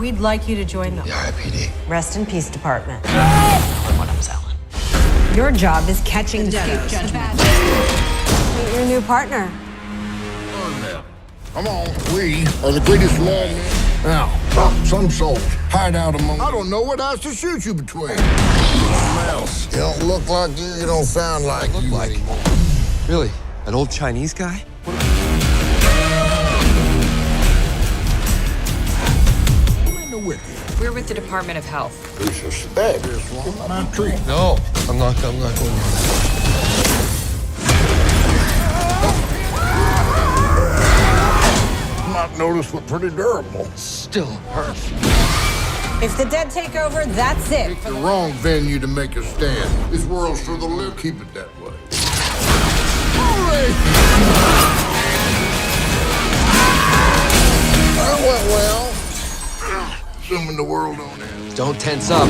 We'd like you to join them. The R.I.P.D. Rest in peace, department. What I'm selling. Your job is catching deados. Meet your new partner. Come on, we are the greatest lawmen. Now, some souls hide out among. I don't know what else to shoot you between. Something else. You don't look like you don't sound like you anymore. Really? That old Chinese guy? We're with the Department of Health. We suspect this one. My tree. No, I'm not going there. Might notice we're pretty durable. Still hurts. If the dead take over, that's it. It's the wrong venue to make a stand. This world's for the live. Keep it that way. That went well. Assuming the world don't end. Don't tense up.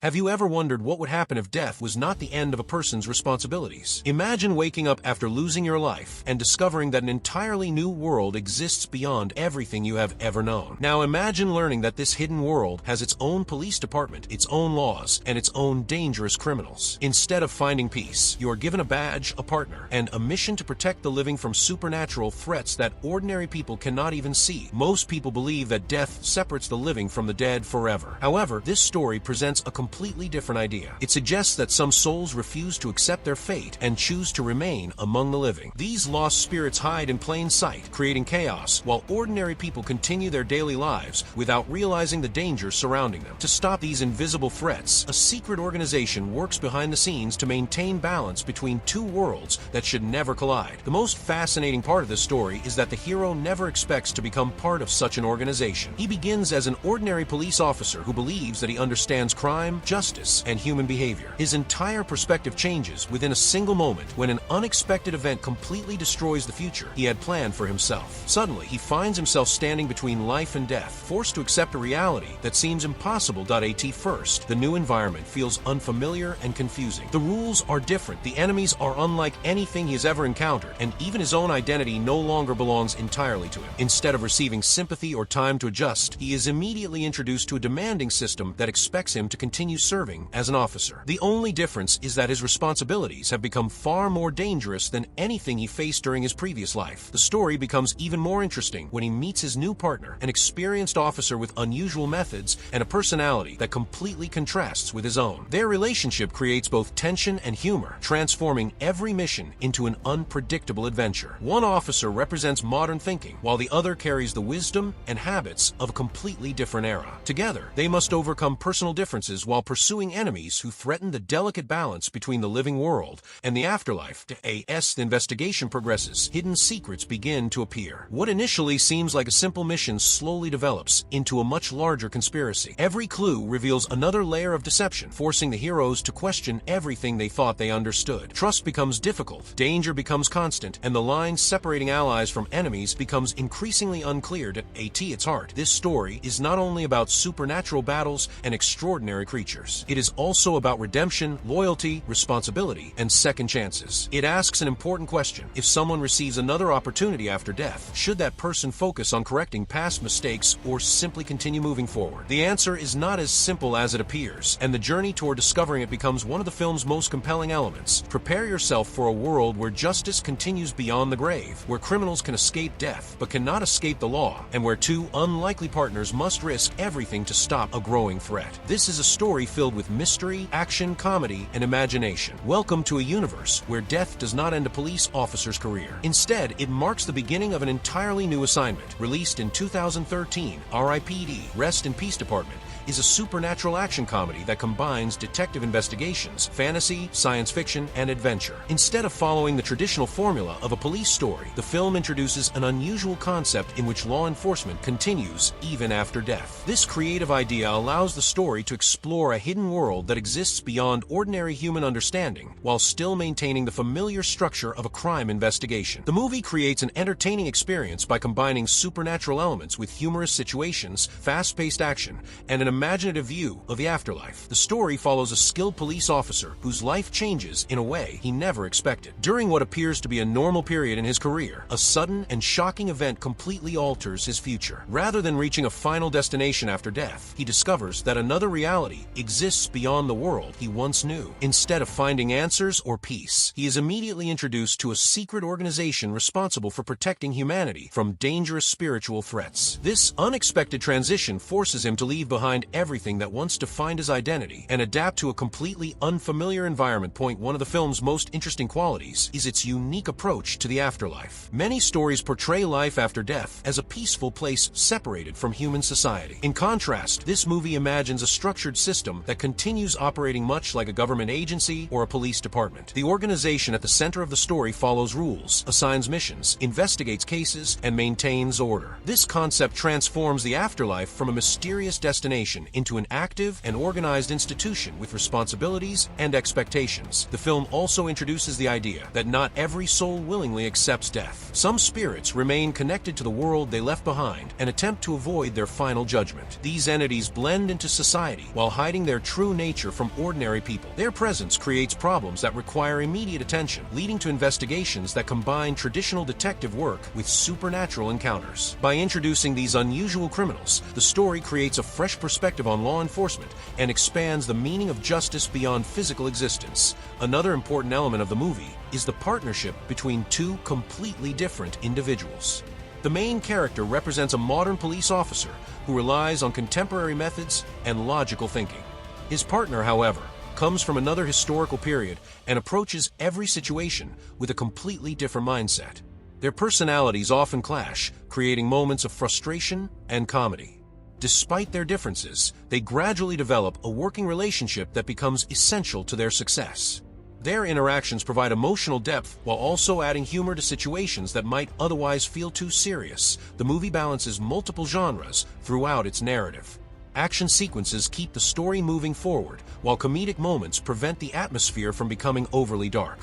Have you ever wondered what would happen if death was not the end of a person's responsibilities? Imagine waking up after losing your life and discovering that an entirely new world exists beyond everything you have ever known. Now imagine learning that this hidden world has its own police department, its own laws, and its own dangerous criminals. Instead of finding peace, you are given a badge, a partner, and a mission to protect the living from supernatural threats that ordinary people cannot even see. Most people believe that death separates the living from the dead forever. However, this story presents a completely different idea. It suggests that some souls refuse to accept their fate and choose to remain among the living. These lost spirits hide in plain sight, creating chaos, while ordinary people continue their daily lives without realizing the danger surrounding them. To stop these invisible threats, a secret organization works behind the scenes to maintain balance between two worlds that should never collide. The most fascinating part of this story is that the hero never expects to become part of such an organization. He begins as an ordinary police officer who believes that he understands crime, justice, and human behavior. His entire perspective changes within a single moment when an unexpected event completely destroys the future he had planned for himself. Suddenly, he finds himself standing between life and death, forced to accept a reality that seems impossible. At first, the new environment feels unfamiliar and confusing. The rules are different, the enemies are unlike anything he has ever encountered, and even his own identity no longer belongs entirely to him. Instead of receiving sympathy or time to adjust, he is immediately introduced to a demanding system that expects him to continue serving as an officer. The only difference is that his responsibilities have become far more dangerous than anything he faced during his previous life. The story becomes even more interesting when he meets his new partner, an experienced officer with unusual methods and a personality that completely contrasts with his own. Their relationship creates both tension and humor, transforming every mission into an unpredictable adventure. One officer represents modern thinking, while the other carries the wisdom and habits of a completely different era. Together, they must overcome personal differences while pursuing enemies who threaten the delicate balance between the living world and the afterlife. As the investigation progresses, hidden secrets begin to appear. What initially seems like a simple mission slowly develops into a much larger conspiracy. Every clue reveals another layer of deception, forcing the heroes to question everything they thought they understood. Trust becomes difficult, danger becomes constant, and the line separating allies from enemies becomes increasingly unclear. At its heart, this story is not only about supernatural battles and extraordinary creatures. It is also about redemption, loyalty, responsibility, and second chances. It asks an important question. If someone receives another opportunity after death, should that person focus on correcting past mistakes or simply continue moving forward? The answer is not as simple as it appears, and the journey toward discovering it becomes one of the film's most compelling elements. Prepare yourself for a world where justice continues beyond the grave, where criminals can escape death but cannot escape the law, and where two unlikely partners must risk everything to stop a growing threat. This is a story filled with mystery, action, comedy, and imagination. Welcome to a universe where death does not end a police officer's career. Instead, it marks the beginning of an entirely new assignment. Released in 2013, R.I.P.D, Rest in Peace Department, is a supernatural action comedy that combines detective investigations, fantasy, science fiction, and adventure. Instead of following the traditional formula of a police story, the film introduces an unusual concept in which law enforcement continues even after death. This creative idea allows the story to explore explore a hidden world that exists beyond ordinary human understanding while still maintaining the familiar structure of a crime investigation. The movie creates an entertaining experience by combining supernatural elements with humorous situations, fast-paced action, and an imaginative view of the afterlife. The story follows a skilled police officer whose life changes in a way he never expected. During what appears to be a normal period in his career, a sudden and shocking event completely alters his future. Rather than reaching a final destination after death, he discovers that another reality exists beyond the world he once knew. Instead of finding answers or peace, he is immediately introduced to a secret organization responsible for protecting humanity from dangerous spiritual threats. This unexpected transition forces him to leave behind everything that once defined his identity and adapt to a completely unfamiliar environment. One of the film's most interesting qualities is its unique approach to the afterlife. Many stories portray life after death as a peaceful place separated from human society. In contrast, this movie imagines a structured system that continues operating much like a government agency or a police department. The organization at the center of the story follows rules, assigns missions, investigates cases, and maintains order. This concept transforms the afterlife from a mysterious destination into an active and organized institution with responsibilities and expectations. The film also introduces the idea that not every soul willingly accepts death. Some spirits remain connected to the world they left behind and attempt to avoid their final judgment. These entities blend into society while hiding their true nature from ordinary people. Their presence creates problems that require immediate attention, leading to investigations that combine traditional detective work with supernatural encounters. By introducing these unusual criminals, the story creates a fresh perspective on law enforcement and expands the meaning of justice beyond physical existence. Another important element of the movie is the partnership between two completely different individuals. The main character represents a modern police officer who relies on contemporary methods and logical thinking. His partner, however, comes from another historical period and approaches every situation with a completely different mindset. Their personalities often clash, creating moments of frustration and comedy. Despite their differences, they gradually develop a working relationship that becomes essential to their success. Their interactions provide emotional depth while also adding humor to situations that might otherwise feel too serious. The movie balances multiple genres throughout its narrative. Action sequences keep the story moving forward, while comedic moments prevent the atmosphere from becoming overly dark.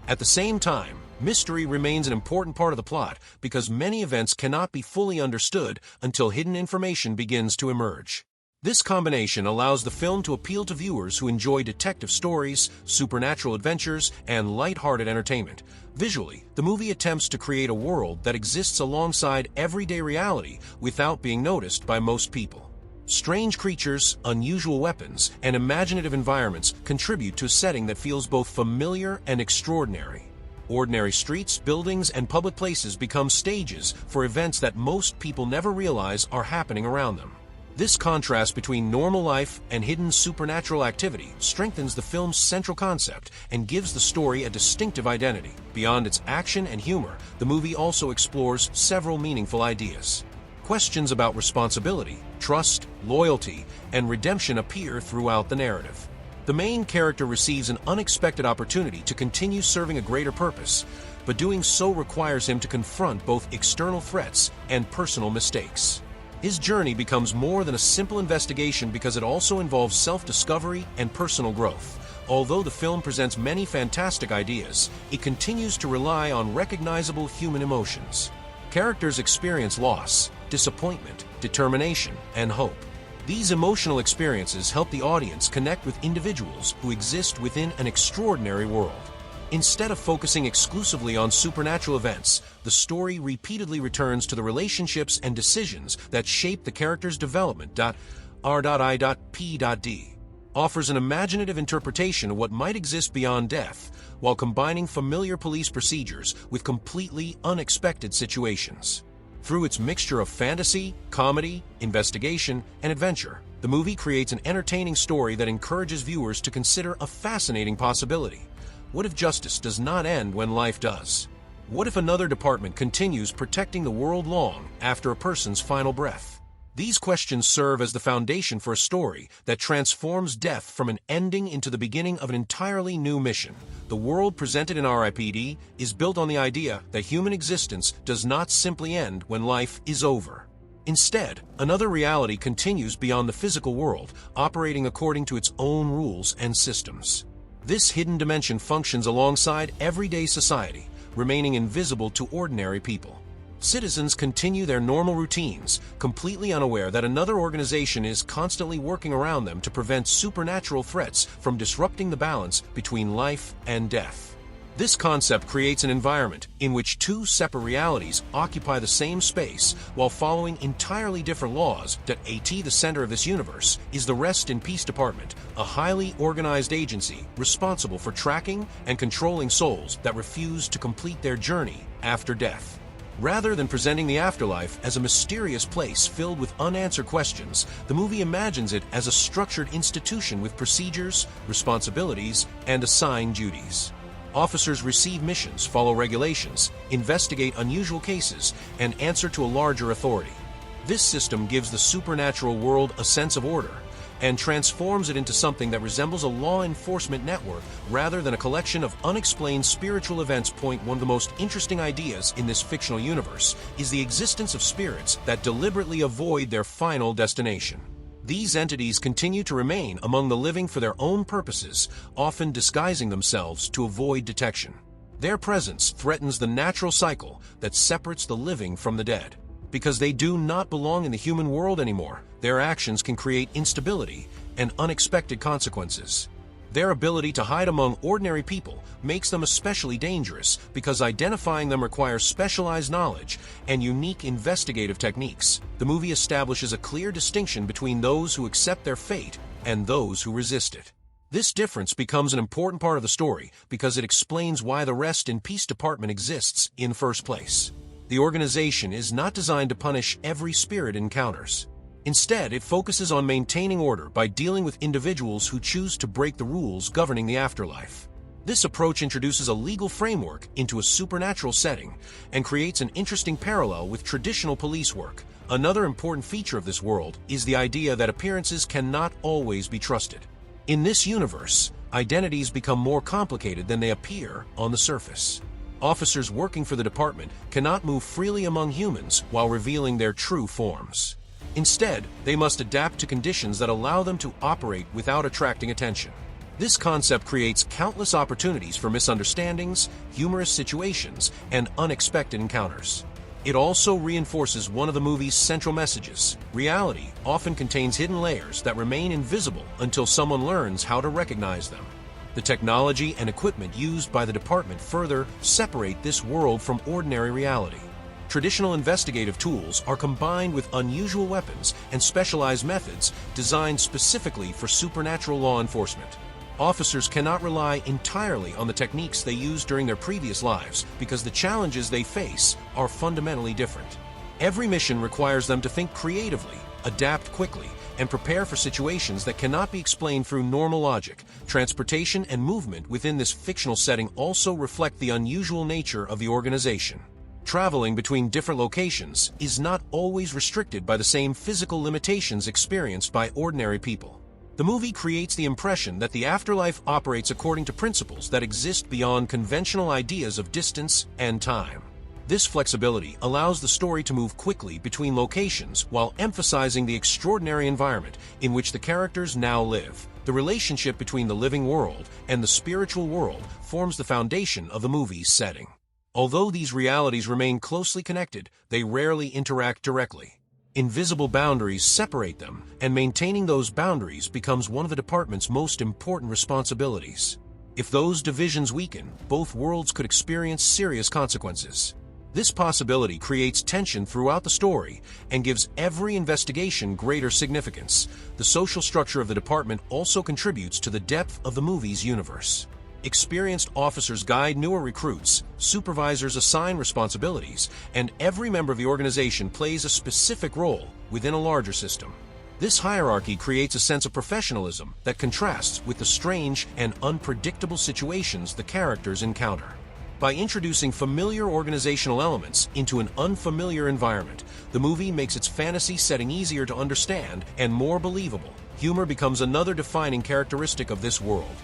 At the same time, mystery remains an important part of the plot because many events cannot be fully understood until hidden information begins to emerge. This combination allows the film to appeal to viewers who enjoy detective stories, supernatural adventures, and light-hearted entertainment. Visually, the movie attempts to create a world that exists alongside everyday reality without being noticed by most people. Strange creatures, unusual weapons, and imaginative environments contribute to a setting that feels both familiar and extraordinary. Ordinary streets, buildings, and public places become stages for events that most people never realize are happening around them. This contrast between normal life and hidden supernatural activity strengthens the film's central concept and gives the story a distinctive identity. Beyond its action and humor, the movie also explores several meaningful ideas. Questions about responsibility, trust, loyalty, and redemption appear throughout the narrative. The main character receives an unexpected opportunity to continue serving a greater purpose, but doing so requires him to confront both external threats and personal mistakes. His journey becomes more than a simple investigation because it also involves self-discovery and personal growth. Although the film presents many fantastic ideas, it continues to rely on recognizable human emotions. Characters experience loss, disappointment, determination, and hope. These emotional experiences help the audience connect with individuals who exist within an extraordinary world. Instead of focusing exclusively on supernatural events, the story repeatedly returns to the relationships and decisions that shape the character's development. R.I.P.D offers an imaginative interpretation of what might exist beyond death, while combining familiar police procedures with completely unexpected situations. Through its mixture of fantasy, comedy, investigation, and adventure, the movie creates an entertaining story that encourages viewers to consider a fascinating possibility. What if justice does not end when life does? What if another department continues protecting the world long after a person's final breath? These questions serve as the foundation for a story that transforms death from an ending into the beginning of an entirely new mission. The world presented in R.I.P.D. is built on the idea that human existence does not simply end when life is over. Instead, another reality continues beyond the physical world, operating according to its own rules and systems. This hidden dimension functions alongside everyday society, remaining invisible to ordinary people. Citizens continue their normal routines, completely unaware that another organization is constantly working around them to prevent supernatural threats from disrupting the balance between life and death. This concept creates an environment in which two separate realities occupy the same space while following entirely different laws. R.I.P.D, the center of this universe, is the Rest in Peace Department, a highly organized agency responsible for tracking and controlling souls that refuse to complete their journey after death. Rather than presenting the afterlife as a mysterious place filled with unanswered questions, the movie imagines it as a structured institution with procedures, responsibilities, and assigned duties. Officers receive missions, follow regulations, investigate unusual cases, and answer to a larger authority. This system gives the supernatural world a sense of order and transforms it into something that resembles a law enforcement network rather than a collection of unexplained spiritual events. One of the most interesting ideas in this fictional universe is the existence of spirits that deliberately avoid their final destination. These entities continue to remain among the living for their own purposes, often disguising themselves to avoid detection. Their presence threatens the natural cycle that separates the living from the dead. Because they do not belong in the human world anymore, their actions can create instability and unexpected consequences. Their ability to hide among ordinary people makes them especially dangerous because identifying them requires specialized knowledge and unique investigative techniques. The movie establishes a clear distinction between those who accept their fate and those who resist it. This difference becomes an important part of the story because it explains why the Rest in Peace Department exists in the first place. The organization is not designed to punish every spirit it encounters. Instead, it focuses on maintaining order by dealing with individuals who choose to break the rules governing the afterlife. This approach introduces a legal framework into a supernatural setting and creates an interesting parallel with traditional police work. Another important feature of this world is the idea that appearances cannot always be trusted. In this universe, identities become more complicated than they appear on the surface. Officers working for the department cannot move freely among humans while revealing their true forms. Instead, they must adapt to conditions that allow them to operate without attracting attention. This concept creates countless opportunities for misunderstandings, humorous situations, and unexpected encounters. It also reinforces one of the movie's central messages. Reality often contains hidden layers that remain invisible until someone learns how to recognize them. The technology and equipment used by the department further separate this world from ordinary reality. Traditional investigative tools are combined with unusual weapons and specialized methods designed specifically for supernatural law enforcement. Officers cannot rely entirely on the techniques they used during their previous lives because the challenges they face are fundamentally different. Every mission requires them to think creatively, adapt quickly, and prepare for situations that cannot be explained through normal logic. Transportation and movement within this fictional setting also reflect the unusual nature of the organization. Traveling between different locations is not always restricted by the same physical limitations experienced by ordinary people. The movie creates the impression that the afterlife operates according to principles that exist beyond conventional ideas of distance and time. This flexibility allows the story to move quickly between locations while emphasizing the extraordinary environment in which the characters now live. The relationship between the living world and the spiritual world forms the foundation of the movie's setting. Although these realities remain closely connected, they rarely interact directly. Invisible boundaries separate them, and maintaining those boundaries becomes one of the department's most important responsibilities. If those divisions weaken, both worlds could experience serious consequences. This possibility creates tension throughout the story and gives every investigation greater significance. The social structure of the department also contributes to the depth of the movie's universe. Experienced officers guide newer recruits, supervisors assign responsibilities, and every member of the organization plays a specific role within a larger system. This hierarchy creates a sense of professionalism that contrasts with the strange and unpredictable situations the characters encounter. By introducing familiar organizational elements into an unfamiliar environment, the movie makes its fantasy setting easier to understand and more believable. Humor becomes another defining characteristic of this world.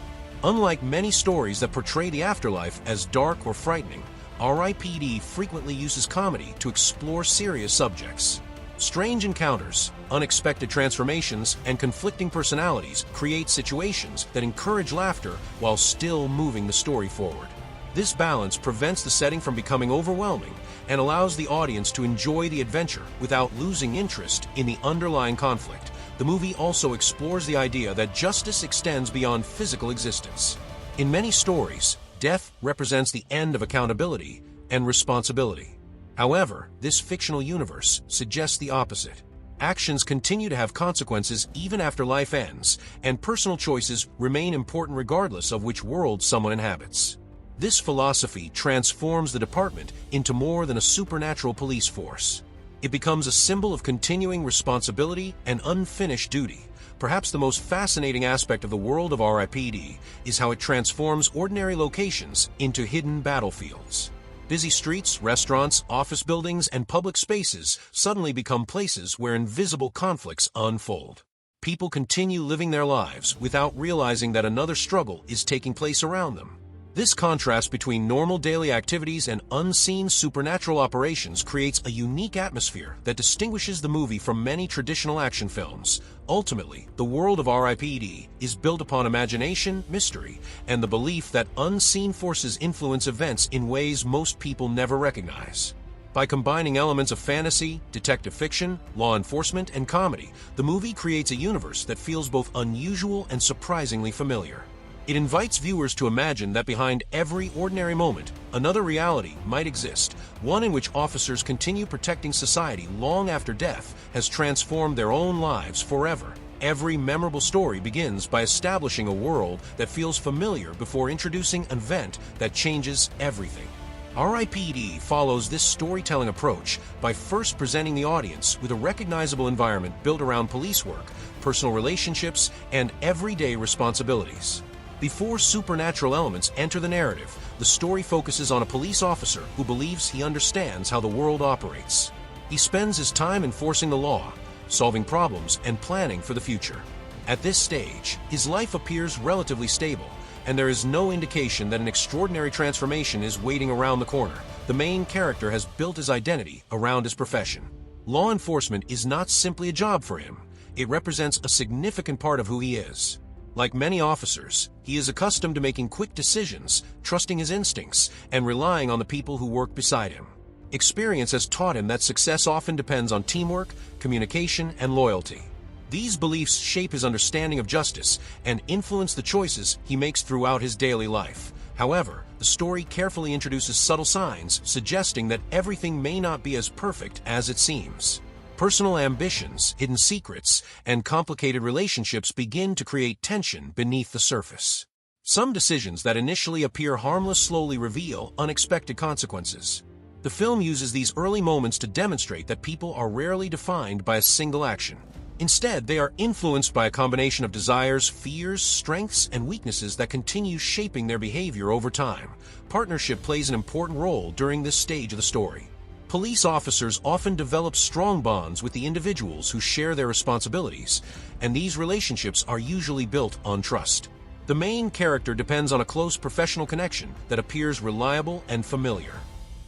Unlike many stories that portray the afterlife as dark or frightening, R.I.P.D frequently uses comedy to explore serious subjects. Strange encounters, unexpected transformations, and conflicting personalities create situations that encourage laughter while still moving the story forward. This balance prevents the setting from becoming overwhelming and allows the audience to enjoy the adventure without losing interest in the underlying conflict. The movie also explores the idea that justice extends beyond physical existence. In many stories, death represents the end of accountability and responsibility. However, this fictional universe suggests the opposite. Actions continue to have consequences even after life ends, and personal choices remain important regardless of which world someone inhabits. This philosophy transforms the department into more than a supernatural police force. It becomes a symbol of continuing responsibility and unfinished duty. Perhaps the most fascinating aspect of the world of R.I.P.D. is how it transforms ordinary locations into hidden battlefields. Busy streets, restaurants, office buildings, and public spaces suddenly become places where invisible conflicts unfold. People continue living their lives without realizing that another struggle is taking place around them. This contrast between normal daily activities and unseen supernatural operations creates a unique atmosphere that distinguishes the movie from many traditional action films. Ultimately, the world of R.I.P.D. is built upon imagination, mystery, and the belief that unseen forces influence events in ways most people never recognize. By combining elements of fantasy, detective fiction, law enforcement, and comedy, the movie creates a universe that feels both unusual and surprisingly familiar. It invites viewers to imagine that behind every ordinary moment, another reality might exist, one in which officers continue protecting society long after death has transformed their own lives forever. Every memorable story begins by establishing a world that feels familiar before introducing an event that changes everything. R.I.P.D. follows this storytelling approach by first presenting the audience with a recognizable environment built around police work, personal relationships, and everyday responsibilities. Before supernatural elements enter the narrative, the story focuses on a police officer who believes he understands how the world operates. He spends his time enforcing the law, solving problems, and planning for the future. At this stage, his life appears relatively stable, and there is no indication that an extraordinary transformation is waiting around the corner. The main character has built his identity around his profession. Law enforcement is not simply a job for him. It represents a significant part of who he is. Like many officers, he is accustomed to making quick decisions, trusting his instincts, and relying on the people who work beside him. Experience has taught him that success often depends on teamwork, communication, and loyalty. These beliefs shape his understanding of justice and influence the choices he makes throughout his daily life. However, the story carefully introduces subtle signs suggesting that everything may not be as perfect as it seems. Personal ambitions, hidden secrets, and complicated relationships begin to create tension beneath the surface. Some decisions that initially appear harmless slowly reveal unexpected consequences. The film uses these early moments to demonstrate that people are rarely defined by a single action. Instead, they are influenced by a combination of desires, fears, strengths, and weaknesses that continue shaping their behavior over time. Partnership plays an important role during this stage of the story. Police officers often develop strong bonds with the individuals who share their responsibilities, and these relationships are usually built on trust. The main character depends on a close professional connection that appears reliable and familiar.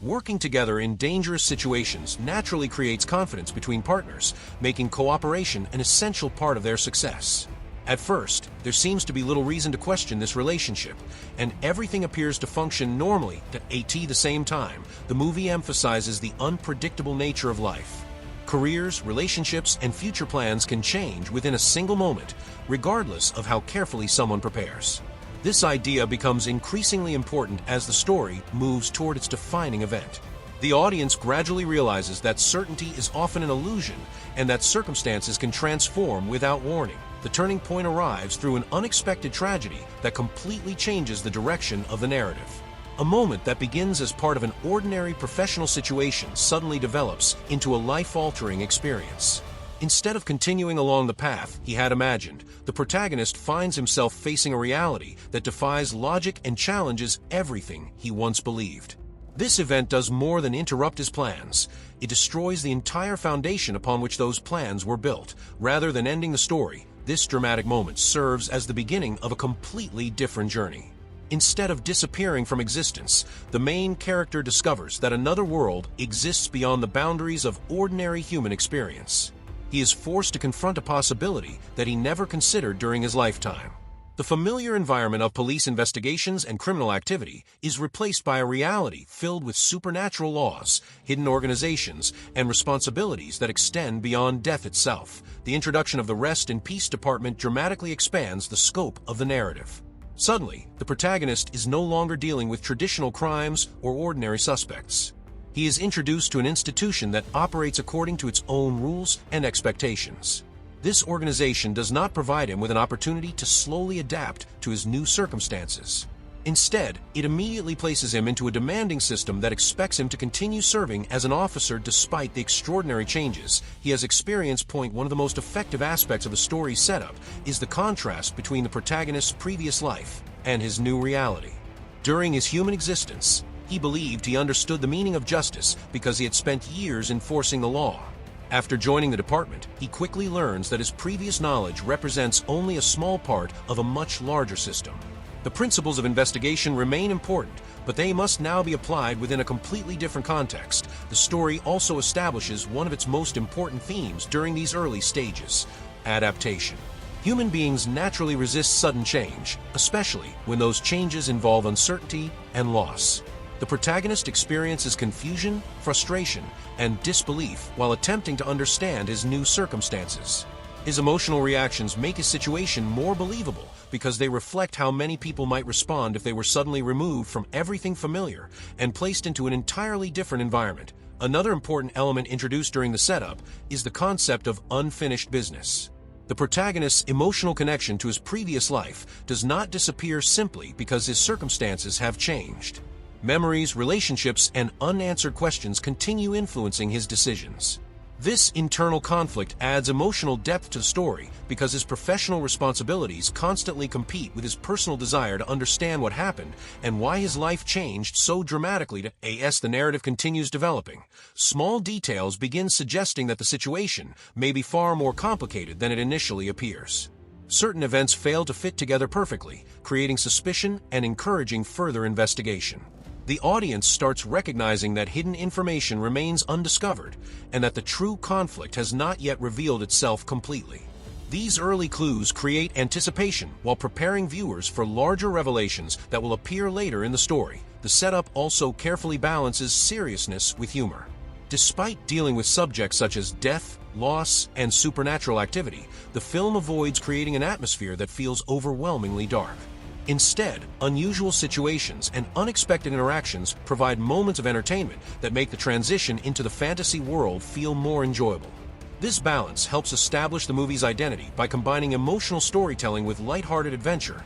Working together in dangerous situations naturally creates confidence between partners, making cooperation an essential part of their success. At first, there seems to be little reason to question this relationship, and everything appears to function normally at the same time. The movie emphasizes the unpredictable nature of life. Careers, relationships, and future plans can change within a single moment, regardless of how carefully someone prepares. This idea becomes increasingly important as the story moves toward its defining event. The audience gradually realizes that certainty is often an illusion and that circumstances can transform without warning. The turning point arrives through an unexpected tragedy that completely changes the direction of the narrative. A moment that begins as part of an ordinary professional situation suddenly develops into a life-altering experience. Instead of continuing along the path he had imagined, the protagonist finds himself facing a reality that defies logic and challenges everything he once believed. This event does more than interrupt his plans. It destroys the entire foundation upon which those plans were built. Rather than ending the story, this dramatic moment serves as the beginning of a completely different journey. Instead of disappearing from existence, the main character discovers that another world exists beyond the boundaries of ordinary human experience. He is forced to confront a possibility that he never considered during his lifetime. The familiar environment of police investigations and criminal activity is replaced by a reality filled with supernatural laws, hidden organizations, and responsibilities that extend beyond death itself. The introduction of the R.I.P.D department dramatically expands the scope of the narrative. Suddenly, the protagonist is no longer dealing with traditional crimes or ordinary suspects. He is introduced to an institution that operates according to its own rules and expectations. This organization does not provide him with an opportunity to slowly adapt to his new circumstances. Instead, it immediately places him into a demanding system that expects him to continue serving as an officer despite the extraordinary changes he has experienced. One of the most effective aspects of the story's setup is the contrast between the protagonist's previous life and his new reality. During his human existence, he believed he understood the meaning of justice because he had spent years enforcing the law. After joining the department, he quickly learns that his previous knowledge represents only a small part of a much larger system. The principles of investigation remain important, but they must now be applied within a completely different context. The story also establishes one of its most important themes during these early stages: adaptation. Human beings naturally resist sudden change, especially when those changes involve uncertainty and loss. The protagonist experiences confusion, frustration, and disbelief while attempting to understand his new circumstances. His emotional reactions make his situation more believable because they reflect how many people might respond if they were suddenly removed from everything familiar and placed into an entirely different environment. Another important element introduced during the setup is the concept of unfinished business. The protagonist's emotional connection to his previous life does not disappear simply because his circumstances have changed. Memories, relationships, and unanswered questions continue influencing his decisions. This internal conflict adds emotional depth to the story because his professional responsibilities constantly compete with his personal desire to understand what happened and why his life changed so dramatically. As the narrative continues developing, small details begin suggesting that the situation may be far more complicated than it initially appears. Certain events fail to fit together perfectly, creating suspicion and encouraging further investigation. The audience starts recognizing that hidden information remains undiscovered and that the true conflict has not yet revealed itself completely. These early clues create anticipation while preparing viewers for larger revelations that will appear later in the story. The setup also carefully balances seriousness with humor. Despite dealing with subjects such as death, loss, and supernatural activity, the film avoids creating an atmosphere that feels overwhelmingly dark. Instead, unusual situations and unexpected interactions provide moments of entertainment that make the transition into the fantasy world feel more enjoyable. This balance helps establish the movie's identity by combining emotional storytelling with lighthearted adventure.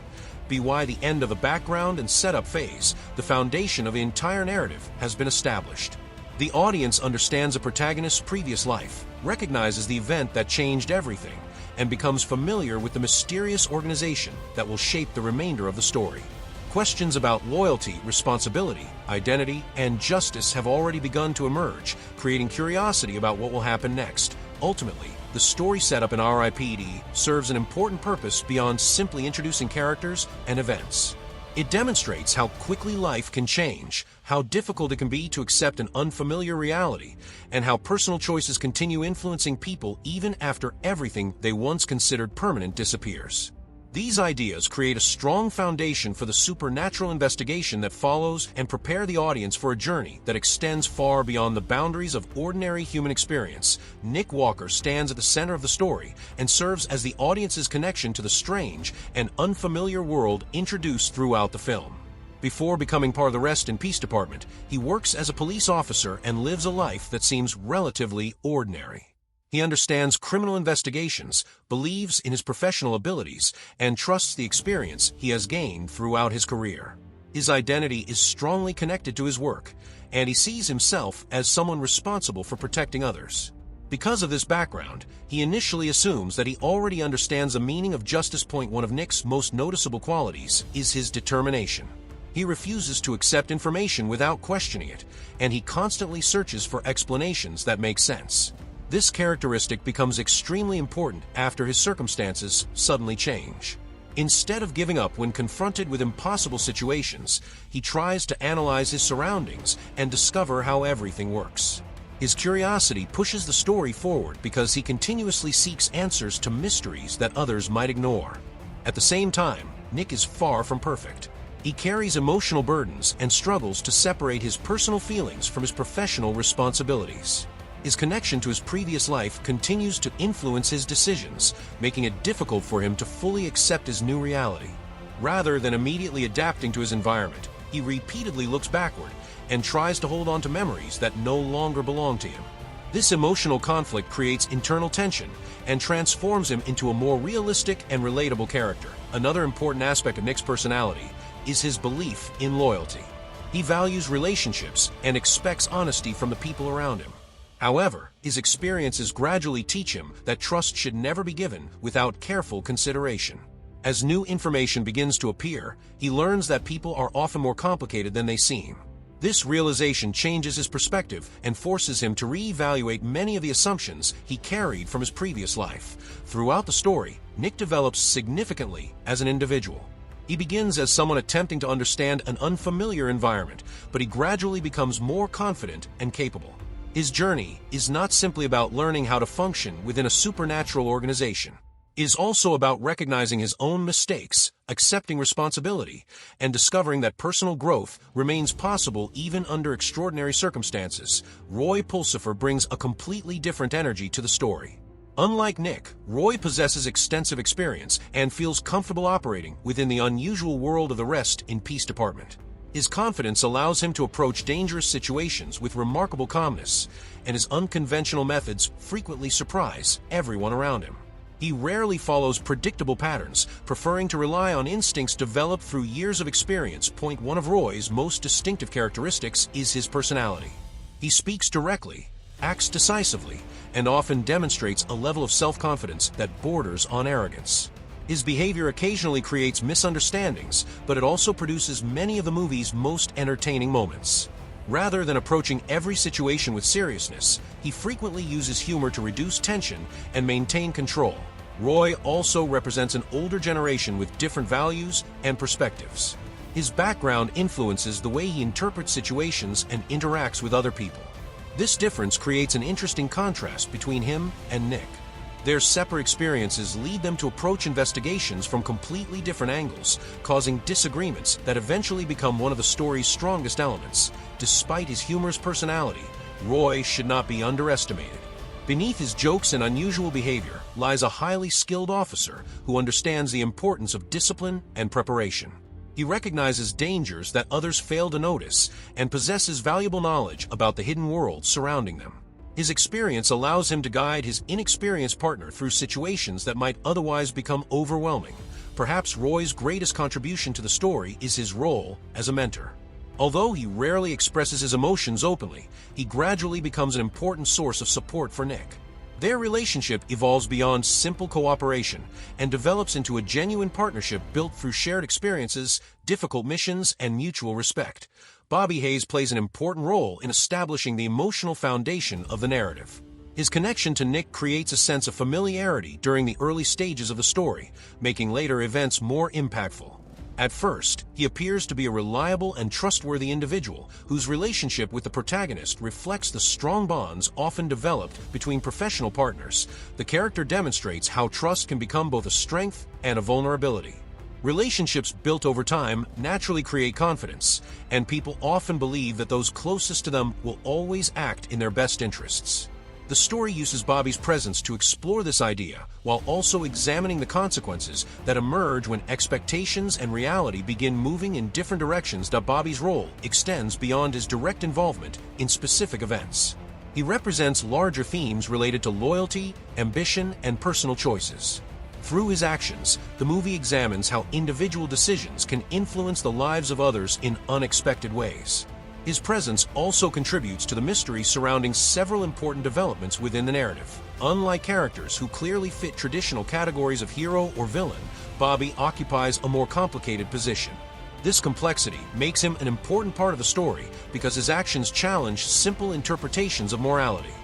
By the end of the background and setup phase, the foundation of the entire narrative has been established. The audience understands the protagonist's previous life, recognizes the event that changed everything, and becomes familiar with the mysterious organization that will shape the remainder of the story. Questions about loyalty, responsibility, identity, and justice have already begun to emerge, creating curiosity about what will happen next. Ultimately, the story setup in R.I.P.D serves an important purpose beyond simply introducing characters and events. It demonstrates how quickly life can change, how difficult it can be to accept an unfamiliar reality, and how personal choices continue influencing people even after everything they once considered permanent disappears. These ideas create a strong foundation for the supernatural investigation that follows and prepare the audience for a journey that extends far beyond the boundaries of ordinary human experience. Nick Walker stands at the center of the story and serves as the audience's connection to the strange and unfamiliar world introduced throughout the film. Before becoming part of the R.I.P.D department, he works as a police officer and lives a life that seems relatively ordinary. He understands criminal investigations, believes in his professional abilities, and trusts the experience he has gained throughout his career. His identity is strongly connected to his work, and he sees himself as someone responsible for protecting others. Because of this background, he initially assumes that he already understands the meaning of justice. One of Nick's most noticeable qualities is his determination. He refuses to accept information without questioning it, and he constantly searches for explanations that make sense. This characteristic becomes extremely important after his circumstances suddenly change. Instead of giving up when confronted with impossible situations, he tries to analyze his surroundings and discover how everything works. His curiosity pushes the story forward because he continuously seeks answers to mysteries that others might ignore. At the same time, Nick is far from perfect. He carries emotional burdens and struggles to separate his personal feelings from his professional responsibilities. His connection to his previous life continues to influence his decisions, making it difficult for him to fully accept his new reality. Rather than immediately adapting to his environment, he repeatedly looks backward and tries to hold on to memories that no longer belong to him. This emotional conflict creates internal tension and transforms him into a more realistic and relatable character. Another important aspect of Nick's personality is his belief in loyalty. He values relationships and expects honesty from the people around him. However, his experiences gradually teach him that trust should never be given without careful consideration. As new information begins to appear, he learns that people are often more complicated than they seem. This realization changes his perspective and forces him to reevaluate many of the assumptions he carried from his previous life. Throughout the story, Nick develops significantly as an individual. He begins as someone attempting to understand an unfamiliar environment, but he gradually becomes more confident and capable. His journey is not simply about learning how to function within a supernatural organization. It is also about recognizing his own mistakes, accepting responsibility, and discovering that personal growth remains possible even under extraordinary circumstances. Roy Pulsifer brings a completely different energy to the story. Unlike Nick, Roy possesses extensive experience and feels comfortable operating within the unusual world of the Rest in Peace Department. His confidence allows him to approach dangerous situations with remarkable calmness, and his unconventional methods frequently surprise everyone around him. He rarely follows predictable patterns, preferring to rely on instincts developed through years of experience. One of Roy's most distinctive characteristics is his personality. He speaks directly, acts decisively, and often demonstrates a level of self-confidence that borders on arrogance. His behavior occasionally creates misunderstandings, but it also produces many of the movie's most entertaining moments. Rather than approaching every situation with seriousness, he frequently uses humor to reduce tension and maintain control. Roy also represents an older generation with different values and perspectives. His background influences the way he interprets situations and interacts with other people. This difference creates an interesting contrast between him and Nick. Their separate experiences lead them to approach investigations from completely different angles, causing disagreements that eventually become one of the story's strongest elements. Despite his humorous personality, Roy should not be underestimated. Beneath his jokes and unusual behavior lies a highly skilled officer who understands the importance of discipline and preparation. He recognizes dangers that others fail to notice and possesses valuable knowledge about the hidden world surrounding them. His experience allows him to guide his inexperienced partner through situations that might otherwise become overwhelming. Perhaps Roy's greatest contribution to the story is his role as a mentor. Although he rarely expresses his emotions openly, he gradually becomes an important source of support for Nick. Their relationship evolves beyond simple cooperation and develops into a genuine partnership built through shared experiences, difficult missions, and mutual respect. Bobby Hayes plays an important role in establishing the emotional foundation of the narrative. His connection to Nick creates a sense of familiarity during the early stages of the story, making later events more impactful. At first, he appears to be a reliable and trustworthy individual whose relationship with the protagonist reflects the strong bonds often developed between professional partners. The character demonstrates how trust can become both a strength and a vulnerability. Relationships built over time naturally create confidence, and people often believe that those closest to them will always act in their best interests. The story uses Bobby's presence to explore this idea, while also examining the consequences that emerge when expectations and reality begin moving in different directions. Bobby's role extends beyond his direct involvement in specific events. He represents larger themes related to loyalty, ambition, and personal choices. Through his actions, the movie examines how individual decisions can influence the lives of others in unexpected ways. His presence also contributes to the mystery surrounding several important developments within the narrative. Unlike characters who clearly fit traditional categories of hero or villain, Bobby occupies a more complicated position. This complexity makes him an important part of the story because his actions challenge simple interpretations of morality.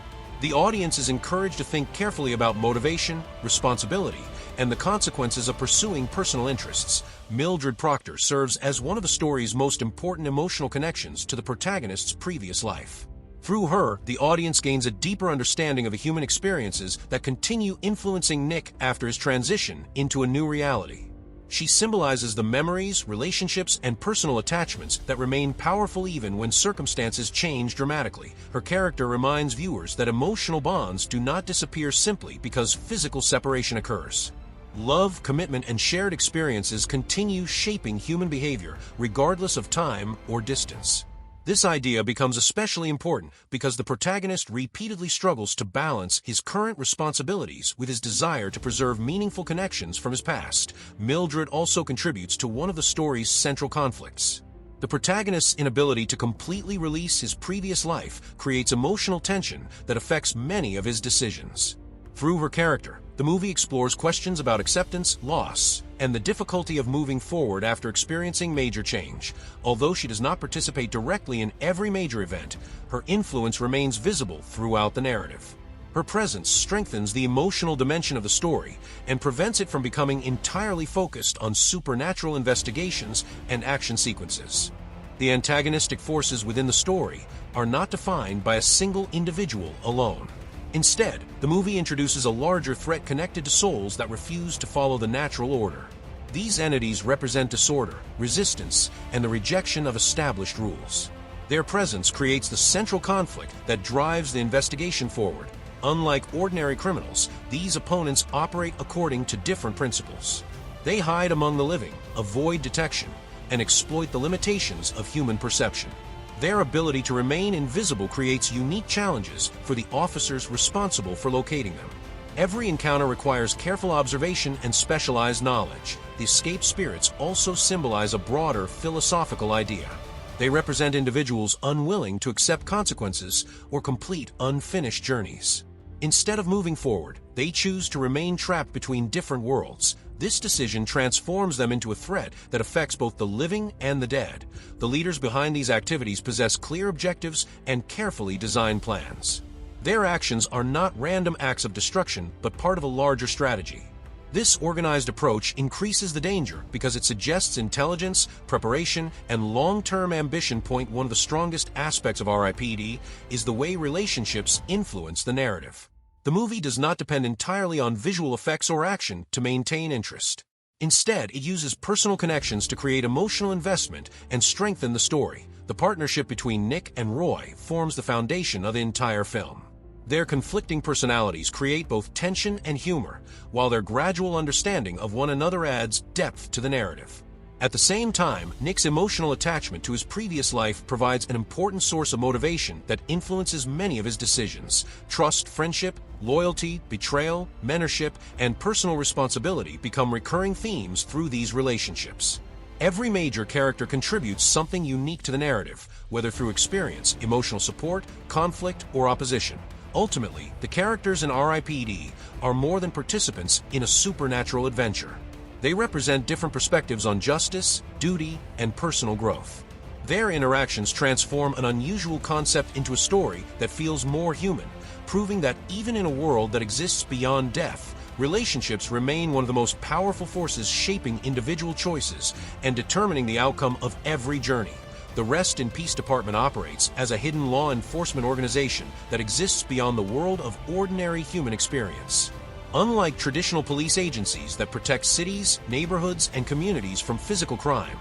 The audience is encouraged to think carefully about motivation, responsibility, and the consequences of pursuing personal interests. Mildred Proctor serves as one of the story's most important emotional connections to the protagonist's previous life. Through her, the audience gains a deeper understanding of the human experiences that continue influencing Nick after his transition into a new reality. She symbolizes the memories, relationships, and personal attachments that remain powerful even when circumstances change dramatically. Her character reminds viewers that emotional bonds do not disappear simply because physical separation occurs. Love, commitment, and shared experiences continue shaping human behavior regardless of time or distance. This idea becomes especially important because the protagonist repeatedly struggles to balance his current responsibilities with his desire to preserve meaningful connections from his past. Mildred also contributes to one of the story's central conflicts. The protagonist's inability to completely release his previous life creates emotional tension that affects many of his decisions. Through her character, the movie explores questions about acceptance, loss, and the difficulty of moving forward after experiencing major change. Although she does not participate directly in every major event, her influence remains visible throughout the narrative. Her presence strengthens the emotional dimension of the story and prevents it from becoming entirely focused on supernatural investigations and action sequences. The antagonistic forces within the story are not defined by a single individual alone. Instead, the movie introduces a larger threat connected to souls that refuse to follow the natural order. These entities represent disorder, resistance, and the rejection of established rules. Their presence creates the central conflict that drives the investigation forward. Unlike ordinary criminals, these opponents operate according to different principles. They hide among the living, avoid detection, and exploit the limitations of human perception. Their ability to remain invisible creates unique challenges for the officers responsible for locating them. Every encounter requires careful observation and specialized knowledge. The escaped spirits also symbolize a broader philosophical idea. They represent individuals unwilling to accept consequences or complete unfinished journeys. Instead of moving forward, they choose to remain trapped between different worlds. This decision transforms them into a threat that affects both the living and the dead. The leaders behind these activities possess clear objectives and carefully designed plans. Their actions are not random acts of destruction, but part of a larger strategy. This organized approach increases the danger because it suggests intelligence, preparation, and long-term ambition. One of the strongest aspects of R.I.P.D. is the way relationships influence the narrative. The movie does not depend entirely on visual effects or action to maintain interest. Instead, it uses personal connections to create emotional investment and strengthen the story. The partnership between Nick and Roy forms the foundation of the entire film. Their conflicting personalities create both tension and humor, while their gradual understanding of one another adds depth to the narrative. At the same time, Nick's emotional attachment to his previous life provides an important source of motivation that influences many of his decisions. Trust, friendship, loyalty, betrayal, mentorship, and personal responsibility become recurring themes through these relationships. Every major character contributes something unique to the narrative, whether through experience, emotional support, conflict, or opposition. Ultimately, the characters in R.I.P.D. are more than participants in a supernatural adventure. They represent different perspectives on justice, duty, and personal growth. Their interactions transform an unusual concept into a story that feels more human, proving that even in a world that exists beyond death, relationships remain one of the most powerful forces shaping individual choices and determining the outcome of every journey. The Rest in Peace Department operates as a hidden law enforcement organization that exists beyond the world of ordinary human experience. Unlike traditional police agencies that protect cities, neighborhoods, and communities from physical crime,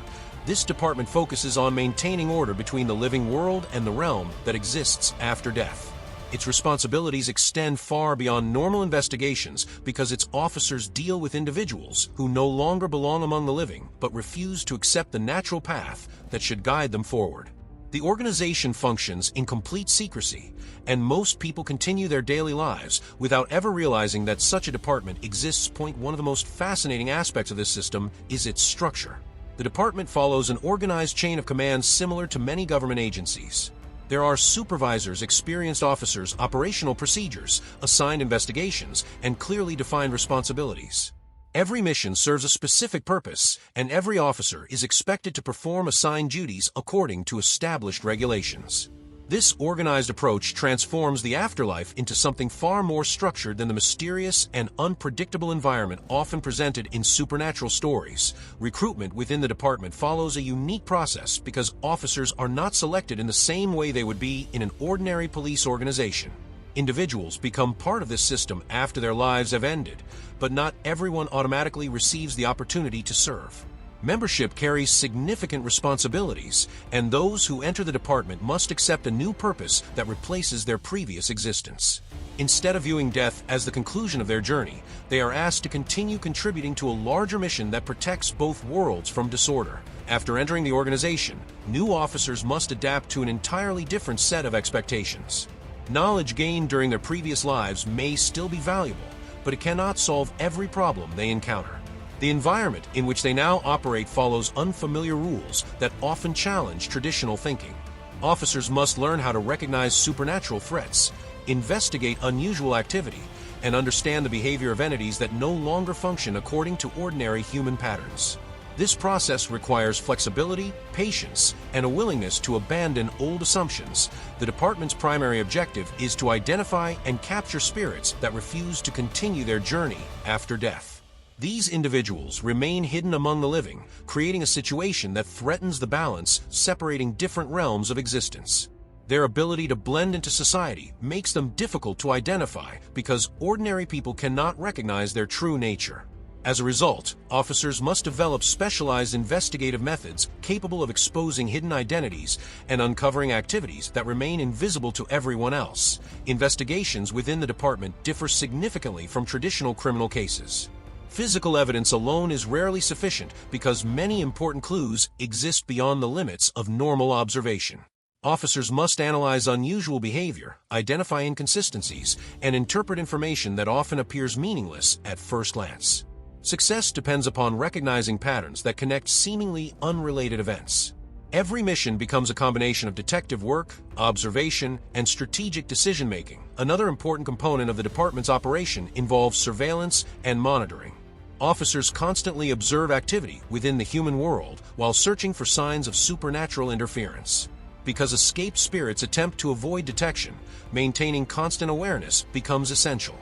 this department focuses on maintaining order between the living world and the realm that exists after death. Its responsibilities extend far beyond normal investigations because its officers deal with individuals who no longer belong among the living but refuse to accept the natural path that should guide them forward. The organization functions in complete secrecy, and most people continue their daily lives without ever realizing that such a department exists. One of the most fascinating aspects of this system is its structure. The department follows an organized chain of command similar to many government agencies. There are supervisors, experienced officers, operational procedures, assigned investigations, and clearly defined responsibilities. Every mission serves a specific purpose, and every officer is expected to perform assigned duties according to established regulations. This organized approach transforms the afterlife into something far more structured than the mysterious and unpredictable environment often presented in supernatural stories. Recruitment within the department follows a unique process because officers are not selected in the same way they would be in an ordinary police organization. Individuals become part of this system after their lives have ended, but not everyone automatically receives the opportunity to serve. Membership carries significant responsibilities, and those who enter the department must accept a new purpose that replaces their previous existence. Instead of viewing death as the conclusion of their journey, they are asked to continue contributing to a larger mission that protects both worlds from disorder. After entering the organization, new officers must adapt to an entirely different set of expectations. Knowledge gained during their previous lives may still be valuable, but it cannot solve every problem they encounter. The environment in which they now operate follows unfamiliar rules that often challenge traditional thinking. Officers must learn how to recognize supernatural threats, investigate unusual activity, and understand the behavior of entities that no longer function according to ordinary human patterns. This process requires flexibility, patience, and a willingness to abandon old assumptions. The department's primary objective is to identify and capture spirits that refuse to continue their journey after death. These individuals remain hidden among the living, creating a situation that threatens the balance separating different realms of existence. Their ability to blend into society makes them difficult to identify because ordinary people cannot recognize their true nature. As a result, officers must develop specialized investigative methods capable of exposing hidden identities and uncovering activities that remain invisible to everyone else. Investigations within the department differ significantly from traditional criminal cases. Physical evidence alone is rarely sufficient because many important clues exist beyond the limits of normal observation. Officers must analyze unusual behavior, identify inconsistencies, and interpret information that often appears meaningless at first glance. Success depends upon recognizing patterns that connect seemingly unrelated events. Every mission becomes a combination of detective work, observation, and strategic decision-making. Another important component of the department's operation involves surveillance and monitoring. Officers constantly observe activity within the human world while searching for signs of supernatural interference. Because escaped spirits attempt to avoid detection, maintaining constant awareness becomes essential.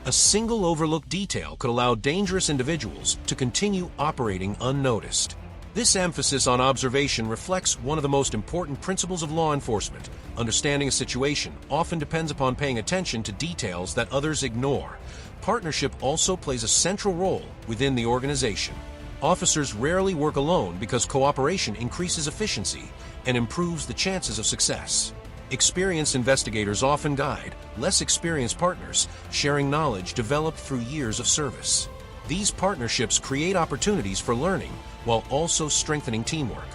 A single overlooked detail could allow dangerous individuals to continue operating unnoticed. This emphasis on observation reflects one of the most important principles of law enforcement. Understanding a situation often depends upon paying attention to details that others ignore. Partnership also plays a central role within the organization. Officers rarely work alone because cooperation increases efficiency and improves the chances of success. Experienced investigators often guide less experienced partners, sharing knowledge developed through years of service. These partnerships create opportunities for learning while also strengthening teamwork.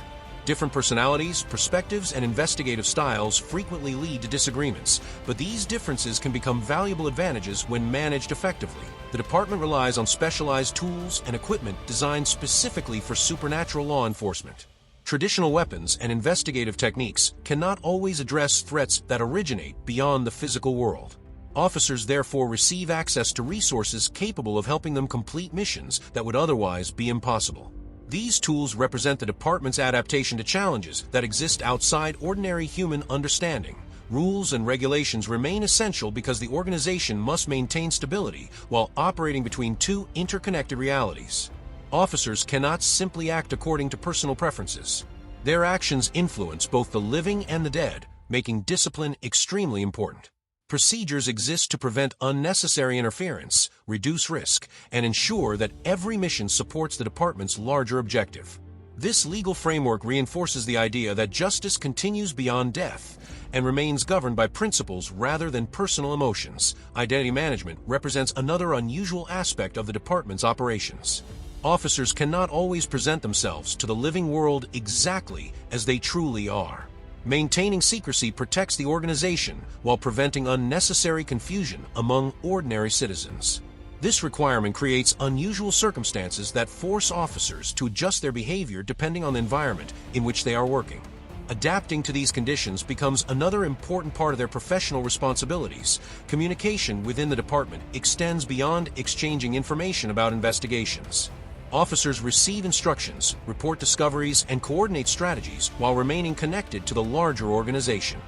Different personalities, perspectives, and investigative styles frequently lead to disagreements, but these differences can become valuable advantages when managed effectively. The department relies on specialized tools and equipment designed specifically for supernatural law enforcement. Traditional weapons and investigative techniques cannot always address threats that originate beyond the physical world. Officers therefore receive access to resources capable of helping them complete missions that would otherwise be impossible. These tools represent the department's adaptation to challenges that exist outside ordinary human understanding. Rules and regulations remain essential because the organization must maintain stability while operating between two interconnected realities. Officers cannot simply act according to personal preferences. Their actions influence both the living and the dead, making discipline extremely important. Procedures exist to prevent unnecessary interference, reduce risk, and ensure that every mission supports the department's larger objective. This legal framework reinforces the idea that justice continues beyond death and remains governed by principles rather than personal emotions. Identity management represents another unusual aspect of the department's operations. Officers cannot always present themselves to the living world exactly as they truly are. Maintaining secrecy protects the organization while preventing unnecessary confusion among ordinary citizens. This requirement creates unusual circumstances that force officers to adjust their behavior depending on the environment in which they are working. Adapting to these conditions becomes another important part of their professional responsibilities. Communication within the department extends beyond exchanging information about investigations. Officers receive instructions, report discoveries, and coordinate strategies while remaining connected to the larger organization.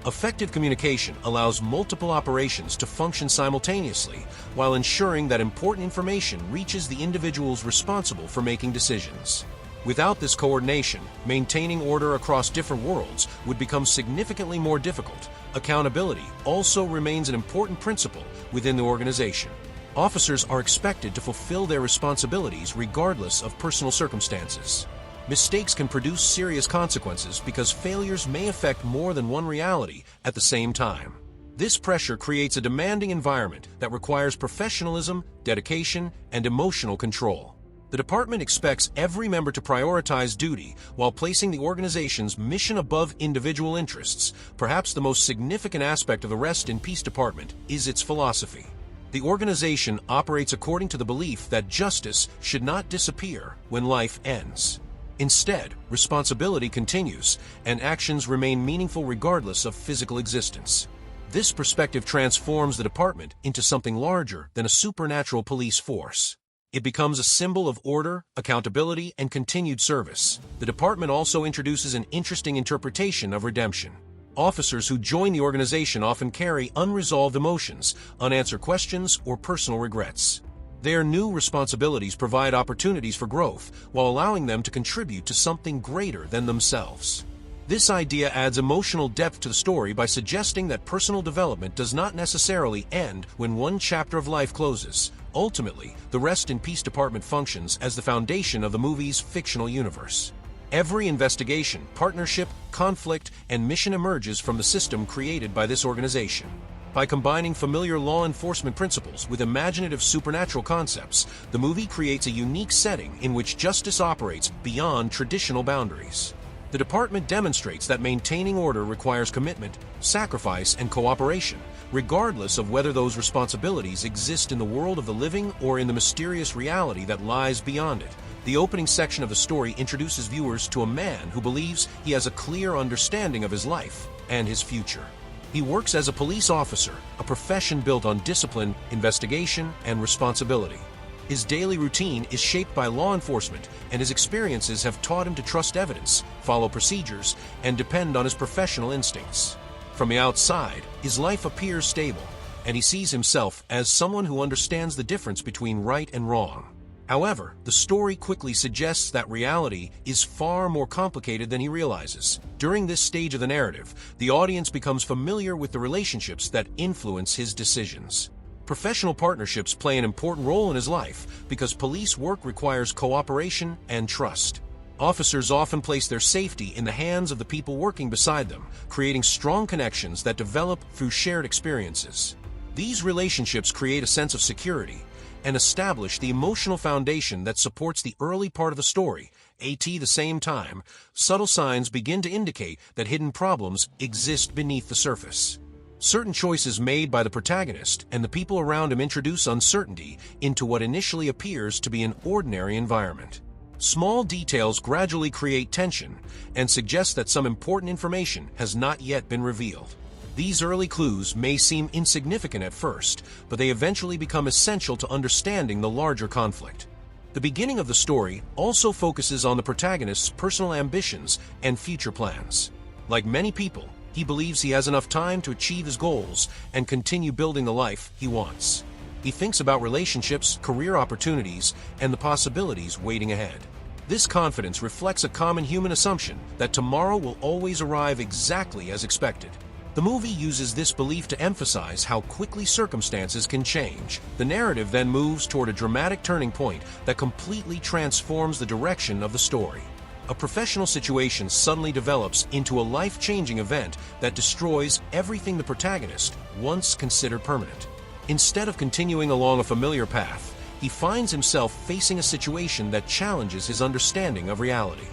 Effective communication allows multiple operations to function simultaneously while ensuring that important information reaches the individuals responsible for making decisions. Without this coordination, maintaining order across different worlds would become significantly more difficult. Accountability also remains an important principle within the organization. Officers are expected to fulfill their responsibilities regardless of personal circumstances. Mistakes can produce serious consequences because failures may affect more than one reality at the same time. This pressure creates a demanding environment that requires professionalism, dedication, and emotional control. The department expects every member to prioritize duty while placing the organization's mission above individual interests. Perhaps the most significant aspect of the R.I.P.D department is its philosophy. The organization operates according to the belief that justice should not disappear when life ends. Instead, responsibility continues, and actions remain meaningful regardless of physical existence. This perspective transforms the department into something larger than a supernatural police force. It becomes a symbol of order, accountability, and continued service. The department also introduces an interesting interpretation of redemption. Officers who join the organization often carry unresolved emotions, unanswered questions, or personal regrets. Their new responsibilities provide opportunities for growth while allowing them to contribute to something greater than themselves. This idea adds emotional depth to the story by suggesting that personal development does not necessarily end when one chapter of life closes. Ultimately, the R.I.P.D department functions as the foundation of the movie's fictional universe. Every investigation, partnership, conflict, and mission emerges from the system created by this organization. By combining familiar law enforcement principles with imaginative supernatural concepts, the movie creates a unique setting in which justice operates beyond traditional boundaries. The department demonstrates that maintaining order requires commitment, sacrifice, and cooperation, regardless of whether those responsibilities exist in the world of the living or in the mysterious reality that lies beyond it. The opening section of the story introduces viewers to a man who believes he has a clear understanding of his life and his future. He works as a police officer, a profession built on discipline, investigation, and responsibility. His daily routine is shaped by law enforcement, and his experiences have taught him to trust evidence, follow procedures, and depend on his professional instincts. From the outside, his life appears stable, and he sees himself as someone who understands the difference between right and wrong. However, the story quickly suggests that reality is far more complicated than he realizes. During this stage of the narrative, the audience becomes familiar with the relationships that influence his decisions. Professional partnerships play an important role in his life because police work requires cooperation and trust. Officers often place their safety in the hands of the people working beside them, creating strong connections that develop through shared experiences. These relationships create a sense of security and establish the emotional foundation that supports the early part of the story. At the same time, subtle signs begin to indicate that hidden problems exist beneath the surface. Certain choices made by the protagonist and the people around him introduce uncertainty into what initially appears to be an ordinary environment. Small details gradually create tension and suggest that some important information has not yet been revealed. These early clues may seem insignificant at first, but they eventually become essential to understanding the larger conflict. The beginning of the story also focuses on the protagonist's personal ambitions and future plans. Like many people, he believes he has enough time to achieve his goals and continue building the life he wants. He thinks about relationships, career opportunities, and the possibilities waiting ahead. This confidence reflects a common human assumption that tomorrow will always arrive exactly as expected. The movie uses this belief to emphasize how quickly circumstances can change. The narrative then moves toward a dramatic turning point that completely transforms the direction of the story. A professional situation suddenly develops into a life-changing event that destroys everything the protagonist once considered permanent. Instead of continuing along a familiar path, he finds himself facing a situation that challenges his understanding of reality.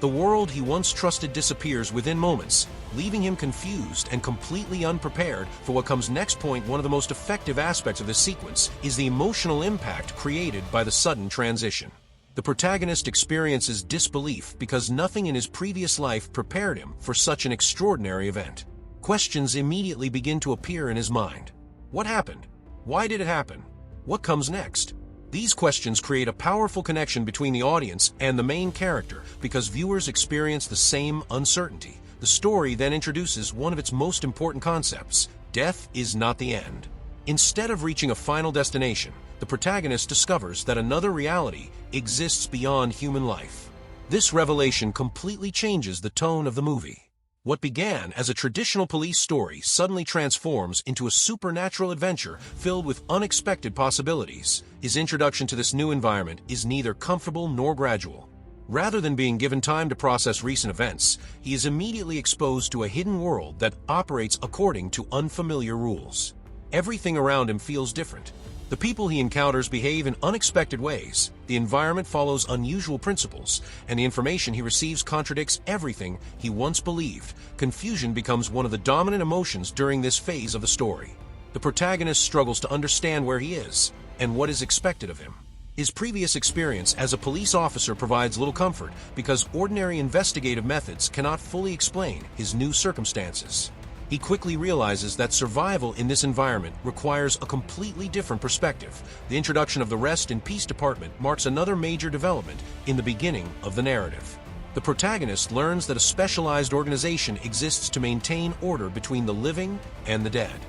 The world he once trusted disappears within moments, leaving him confused and completely unprepared for what comes next. One of the most effective aspects of this sequence is the emotional impact created by the sudden transition. The protagonist experiences disbelief because nothing in his previous life prepared him for such an extraordinary event. Questions immediately begin to appear in his mind. What happened? Why did it happen? What comes next? These questions create a powerful connection between the audience and the main character because viewers experience the same uncertainty. The The story then introduces one of its most important concepts: death is not the end. Instead of reaching a final destination, the protagonist discovers that another reality exists beyond human life. This revelation completely changes the tone of the movie. What began as a traditional police story suddenly transforms into a supernatural adventure filled with unexpected possibilities. His introduction to this new environment is neither comfortable nor gradual. Rather than being given time to process recent events, he is immediately exposed to a hidden world that operates according to unfamiliar rules. Everything around him feels different. The people he encounters behave in unexpected ways, the environment follows unusual principles, and the information he receives contradicts everything he once believed. Confusion becomes one of the dominant emotions during this phase of the story. The protagonist struggles to understand where he is and what is expected of him. His previous experience as a police officer provides little comfort because ordinary investigative methods cannot fully explain his new circumstances. He quickly realizes that survival in this environment requires a completely different perspective. The introduction of the Rest in Peace Department marks another major development in the beginning of the narrative. The protagonist learns that a specialized organization exists to maintain order between the living and the dead.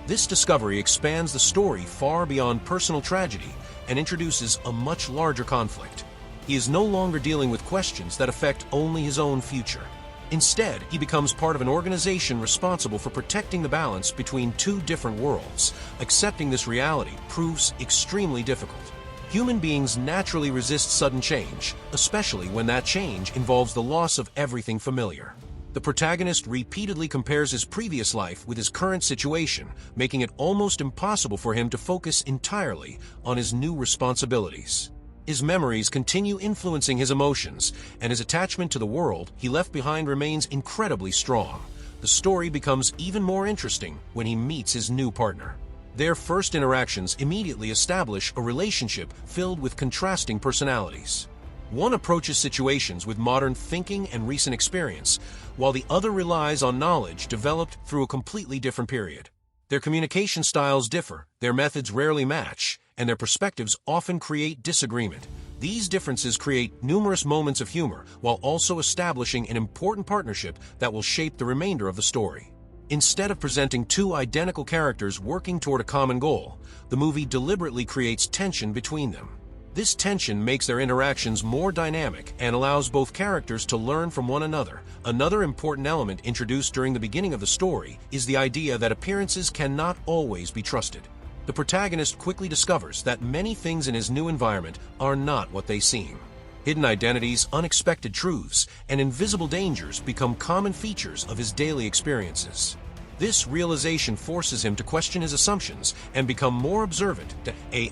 This discovery expands the story far beyond personal tragedy and introduces a much larger conflict. He is no longer dealing with questions that affect only his own future. Instead, he becomes part of an organization responsible for protecting the balance between two different worlds. Accepting this reality proves extremely difficult. Human beings naturally resist sudden change, especially when that change involves the loss of everything familiar. The protagonist repeatedly compares his previous life with his current situation, making it almost impossible for him to focus entirely on his new responsibilities. His memories continue influencing his emotions, and his attachment to the world he left behind remains incredibly strong. The story becomes even more interesting when he meets his new partner. Their first interactions immediately establish a relationship filled with contrasting personalities. One approaches situations with modern thinking and recent experience, while the other relies on knowledge developed through a completely different period. Their communication styles differ, their methods rarely match, and their perspectives often create disagreement. These differences create numerous moments of humor while also establishing an important partnership that will shape the remainder of the story. Instead of presenting two identical characters working toward a common goal, the movie deliberately creates tension between them. This tension makes their interactions more dynamic and allows both characters to learn from one another. Another important element introduced during the beginning of the story is the idea that appearances cannot always be trusted. The protagonist quickly discovers that many things in his new environment are not what they seem. Hidden identities, unexpected truths, and invisible dangers become common features of his daily experiences. This realization forces him to question his assumptions and become more observant.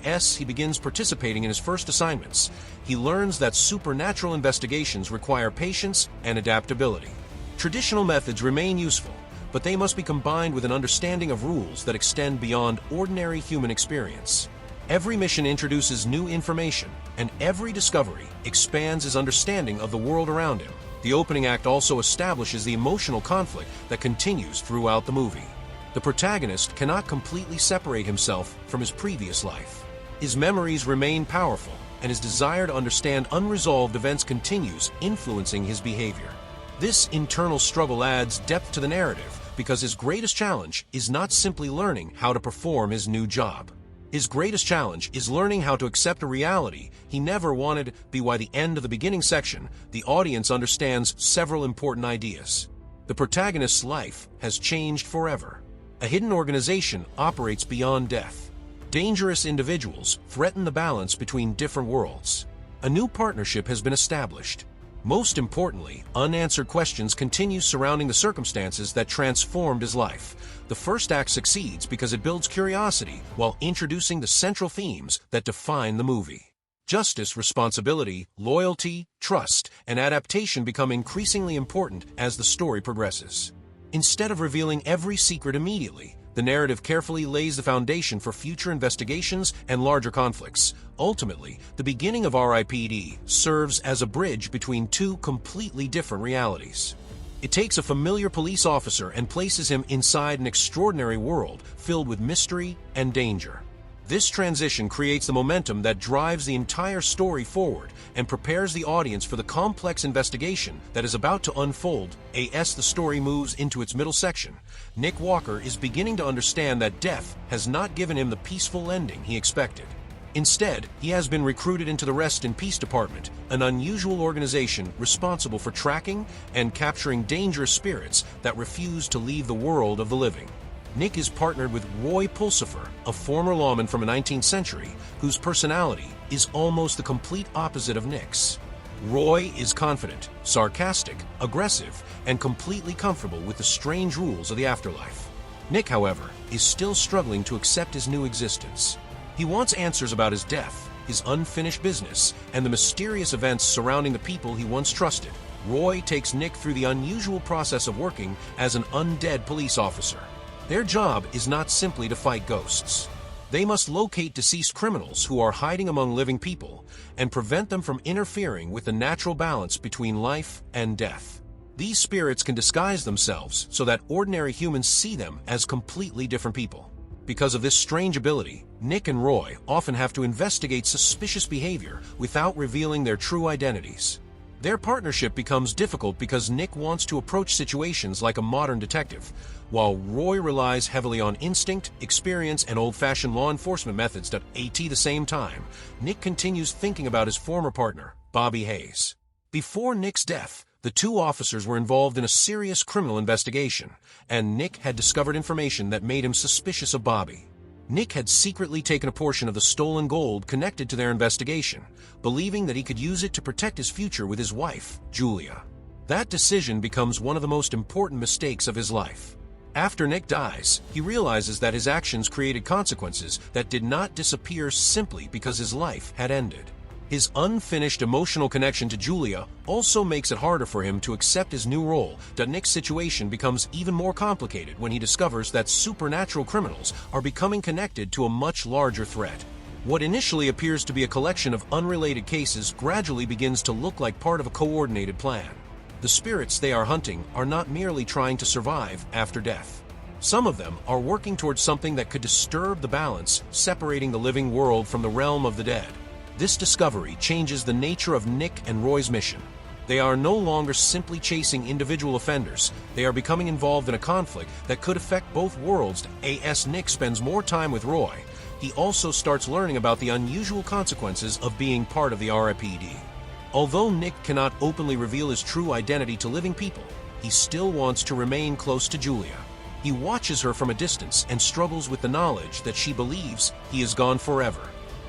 As he begins participating in his first assignments, he learns that supernatural investigations require patience and adaptability. Traditional methods remain useful, but they must be combined with an understanding of rules that extend beyond ordinary human experience. Every mission introduces new information, and every discovery expands his understanding of the world around him. The opening act also establishes the emotional conflict that continues throughout the movie. The protagonist cannot completely separate himself from his previous life. His memories remain powerful, and his desire to understand unresolved events continues, influencing his behavior. This internal struggle adds depth to the narrative because his greatest challenge is not simply learning how to perform his new job. His greatest challenge is learning how to accept a reality he never wanted. By the end of the beginning section, the audience understands several important ideas. The protagonist's life has changed forever. A hidden organization operates beyond death. Dangerous individuals threaten the balance between different worlds. A new partnership has been established. Most importantly, unanswered questions continue surrounding the circumstances that transformed his life. The first act succeeds because it builds curiosity while introducing the central themes that define the movie. Justice, responsibility, loyalty, trust, and adaptation become increasingly important as the story progresses. Instead of revealing every secret immediately, the narrative carefully lays the foundation for future investigations and larger conflicts. Ultimately, the beginning of R.I.P.D. serves as a bridge between two completely different realities. It takes a familiar police officer and places him inside an extraordinary world filled with mystery and danger. This transition creates the momentum that drives the entire story forward and prepares the audience for the complex investigation that is about to unfold. As the story moves into its middle section, Nick Walker is beginning to understand that death has not given him the peaceful ending he expected. Instead, he has been recruited into the Rest in Peace Department, an unusual organization responsible for tracking and capturing dangerous spirits that refuse to leave the world of the living. Nick is partnered with Roy Pulsifer, a former lawman from the 19th century, whose personality is almost the complete opposite of Nick's. Roy is confident, sarcastic, aggressive, and completely comfortable with the strange rules of the afterlife. Nick, however, is still struggling to accept his new existence. He wants answers about his death, his unfinished business, and the mysterious events surrounding the people he once trusted. Roy takes Nick through the unusual process of working as an undead police officer. Their job is not simply to fight ghosts. They must locate deceased criminals who are hiding among living people and prevent them from interfering with the natural balance between life and death. These spirits can disguise themselves so that ordinary humans see them as completely different people. Because of this strange ability, Nick and Roy often have to investigate suspicious behavior without revealing their true identities. Their partnership becomes difficult because Nick wants to approach situations like a modern detective, while Roy relies heavily on instinct, experience, and old-fashioned law enforcement methods. At the same time, Nick continues thinking about his former partner, Bobby Hayes. Before Nick's death, the two officers were involved in a serious criminal investigation, and Nick had discovered information that made him suspicious of Bobby. Nick had secretly taken a portion of the stolen gold connected to their investigation, believing that he could use it to protect his future with his wife, Julia. That decision becomes one of the most important mistakes of his life. After Nick dies, he realizes that his actions created consequences that did not disappear simply because his life had ended. His unfinished emotional connection to Julia also makes it harder for him to accept his new role. Nick's situation becomes even more complicated when he discovers that supernatural criminals are becoming connected to a much larger threat. What initially appears to be a collection of unrelated cases gradually begins to look like part of a coordinated plan. The spirits they are hunting are not merely trying to survive after death. Some of them are working towards something that could disturb the balance, separating the living world from the realm of the dead. This discovery changes the nature of Nick and Roy's mission. They are no longer simply chasing individual offenders. They are becoming involved in a conflict that could affect both worlds. As Nick spends more time with Roy, he also starts learning about the unusual consequences of being part of the R.I.P.D. Although Nick cannot openly reveal his true identity to living people, he still wants to remain close to Julia. He watches her from a distance and struggles with the knowledge that she believes he is gone forever.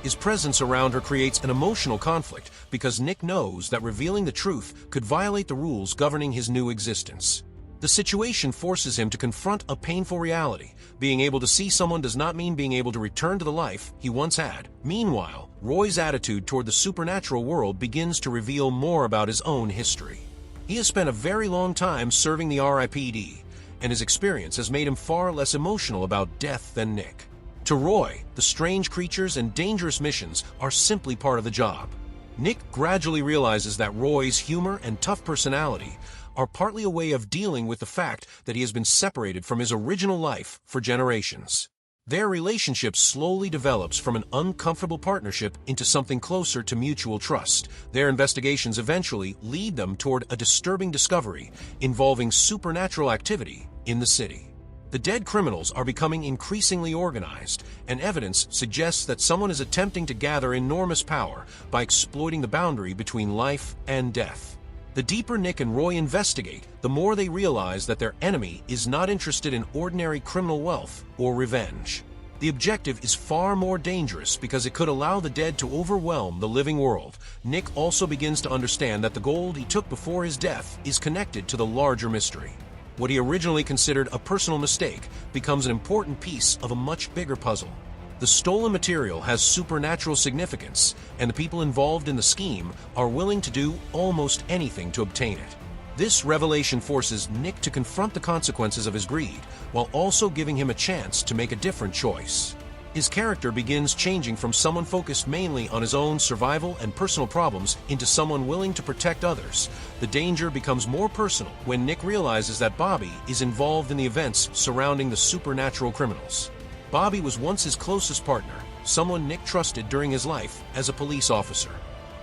His presence around her creates an emotional conflict because Nick knows that revealing the truth could violate the rules governing his new existence. The situation forces him to confront a painful reality. Being able to see someone does not mean being able to return to the life he once had. Meanwhile, Roy's attitude toward the supernatural world begins to reveal more about his own history. He has spent a very long time serving the R.I.P.D., and his experience has made him far less emotional about death than Nick. To Roy, the strange creatures and dangerous missions are simply part of the job. Nick gradually realizes that Roy's humor and tough personality are partly a way of dealing with the fact that he has been separated from his original life for generations. Their relationship slowly develops from an uncomfortable partnership into something closer to mutual trust. Their investigations eventually lead them toward a disturbing discovery involving supernatural activity in the city. The dead criminals are becoming increasingly organized, and evidence suggests that someone is attempting to gather enormous power by exploiting the boundary between life and death. The deeper Nick and Roy investigate, the more they realize that their enemy is not interested in ordinary criminal wealth or revenge. The objective is far more dangerous because it could allow the dead to overwhelm the living world. Nick also begins to understand that the gold he took before his death is connected to the larger mystery. What he originally considered a personal mistake becomes an important piece of a much bigger puzzle. The stolen material has supernatural significance, and the people involved in the scheme are willing to do almost anything to obtain it. This revelation forces Nick to confront the consequences of his greed, while also giving him a chance to make a different choice. His character begins changing from someone focused mainly on his own survival and personal problems into someone willing to protect others. The danger becomes more personal when Nick realizes that Bobby is involved in the events surrounding the supernatural criminals. Bobby was once his closest partner, someone Nick trusted during his life as a police officer.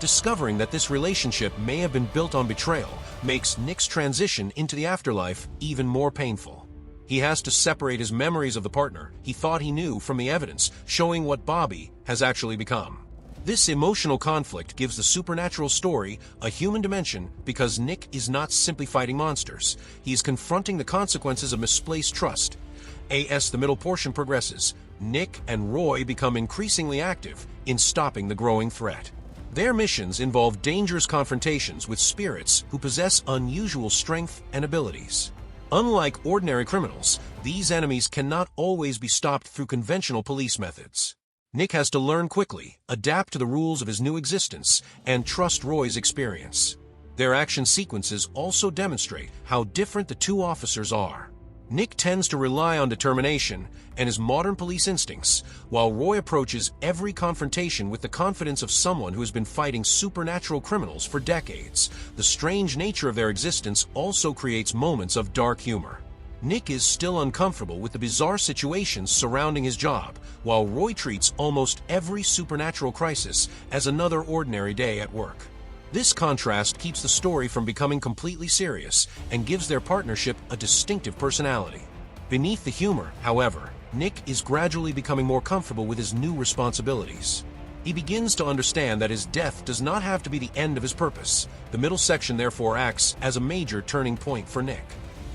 Discovering that this relationship may have been built on betrayal makes Nick's transition into the afterlife even more painful. He has to separate his memories of the partner he thought he knew from the evidence showing what Bobby has actually become. This emotional conflict gives the supernatural story a human dimension because Nick is not simply fighting monsters. He is confronting the consequences of misplaced trust. As the middle portion progresses, Nick and Roy become increasingly active in stopping the growing threat. Their missions involve dangerous confrontations with spirits who possess unusual strength and abilities. Unlike ordinary criminals, these enemies cannot always be stopped through conventional police methods. Nick has to learn quickly, adapt to the rules of his new existence, and trust Roy's experience. Their action sequences also demonstrate how different the two officers are. Nick tends to rely on determination and his modern police instincts, while Roy approaches every confrontation with the confidence of someone who has been fighting supernatural criminals for decades. The strange nature of their existence also creates moments of dark humor. Nick is still uncomfortable with the bizarre situations surrounding his job, while Roy treats almost every supernatural crisis as another ordinary day at work. This contrast keeps the story from becoming completely serious and gives their partnership a distinctive personality. Beneath the humor, however, Nick is gradually becoming more comfortable with his new responsibilities. He begins to understand that his death does not have to be the end of his purpose. The middle section therefore acts as a major turning point for Nick.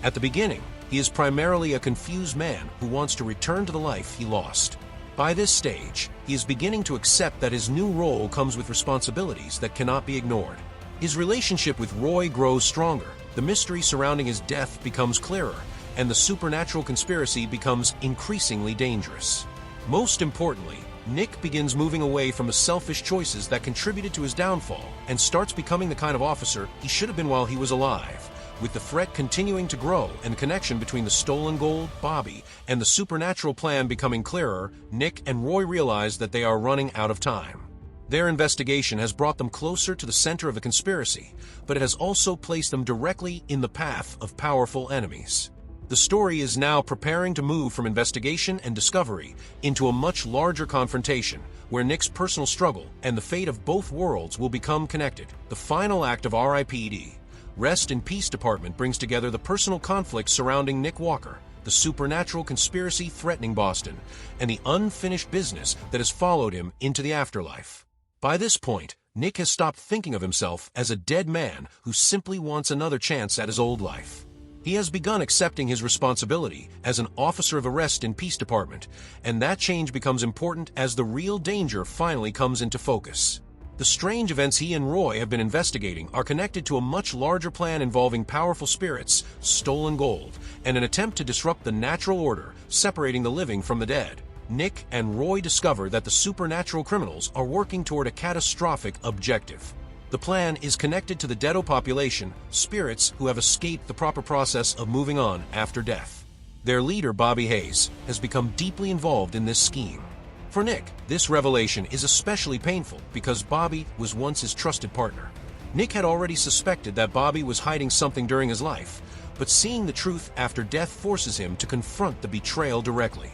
At the beginning, he is primarily a confused man who wants to return to the life he lost. By this stage, he is beginning to accept that his new role comes with responsibilities that cannot be ignored. His relationship with Roy grows stronger, the mystery surrounding his death becomes clearer, and the supernatural conspiracy becomes increasingly dangerous. Most importantly, Nick begins moving away from the selfish choices that contributed to his downfall and starts becoming the kind of officer he should have been while he was alive. With the threat continuing to grow and the connection between the stolen gold, Bobby, and the supernatural plan becoming clearer, Nick and Roy realize that they are running out of time. Their investigation has brought them closer to the center of the conspiracy, but it has also placed them directly in the path of powerful enemies. The story is now preparing to move from investigation and discovery into a much larger confrontation, where Nick's personal struggle and the fate of both worlds will become connected. The final act of R.I.P.D. Rest in Peace Department brings together the personal conflicts surrounding Nick Walker, the supernatural conspiracy threatening Boston, and the unfinished business that has followed him into the afterlife. By this point, Nick has stopped thinking of himself as a dead man who simply wants another chance at his old life. He has begun accepting his responsibility as an officer of the Rest in Peace Department, and that change becomes important as the real danger finally comes into focus. The strange events he and Roy have been investigating are connected to a much larger plan involving powerful spirits, stolen gold, and an attempt to disrupt the natural order, separating the living from the dead. Nick and Roy discover that the supernatural criminals are working toward a catastrophic objective. The plan is connected to the Deado population, spirits who have escaped the proper process of moving on after death. Their leader, Bobby Hayes, has become deeply involved in this scheme. For Nick, this revelation is especially painful because Bobby was once his trusted partner. Nick had already suspected that Bobby was hiding something during his life, but seeing the truth after death forces him to confront the betrayal directly.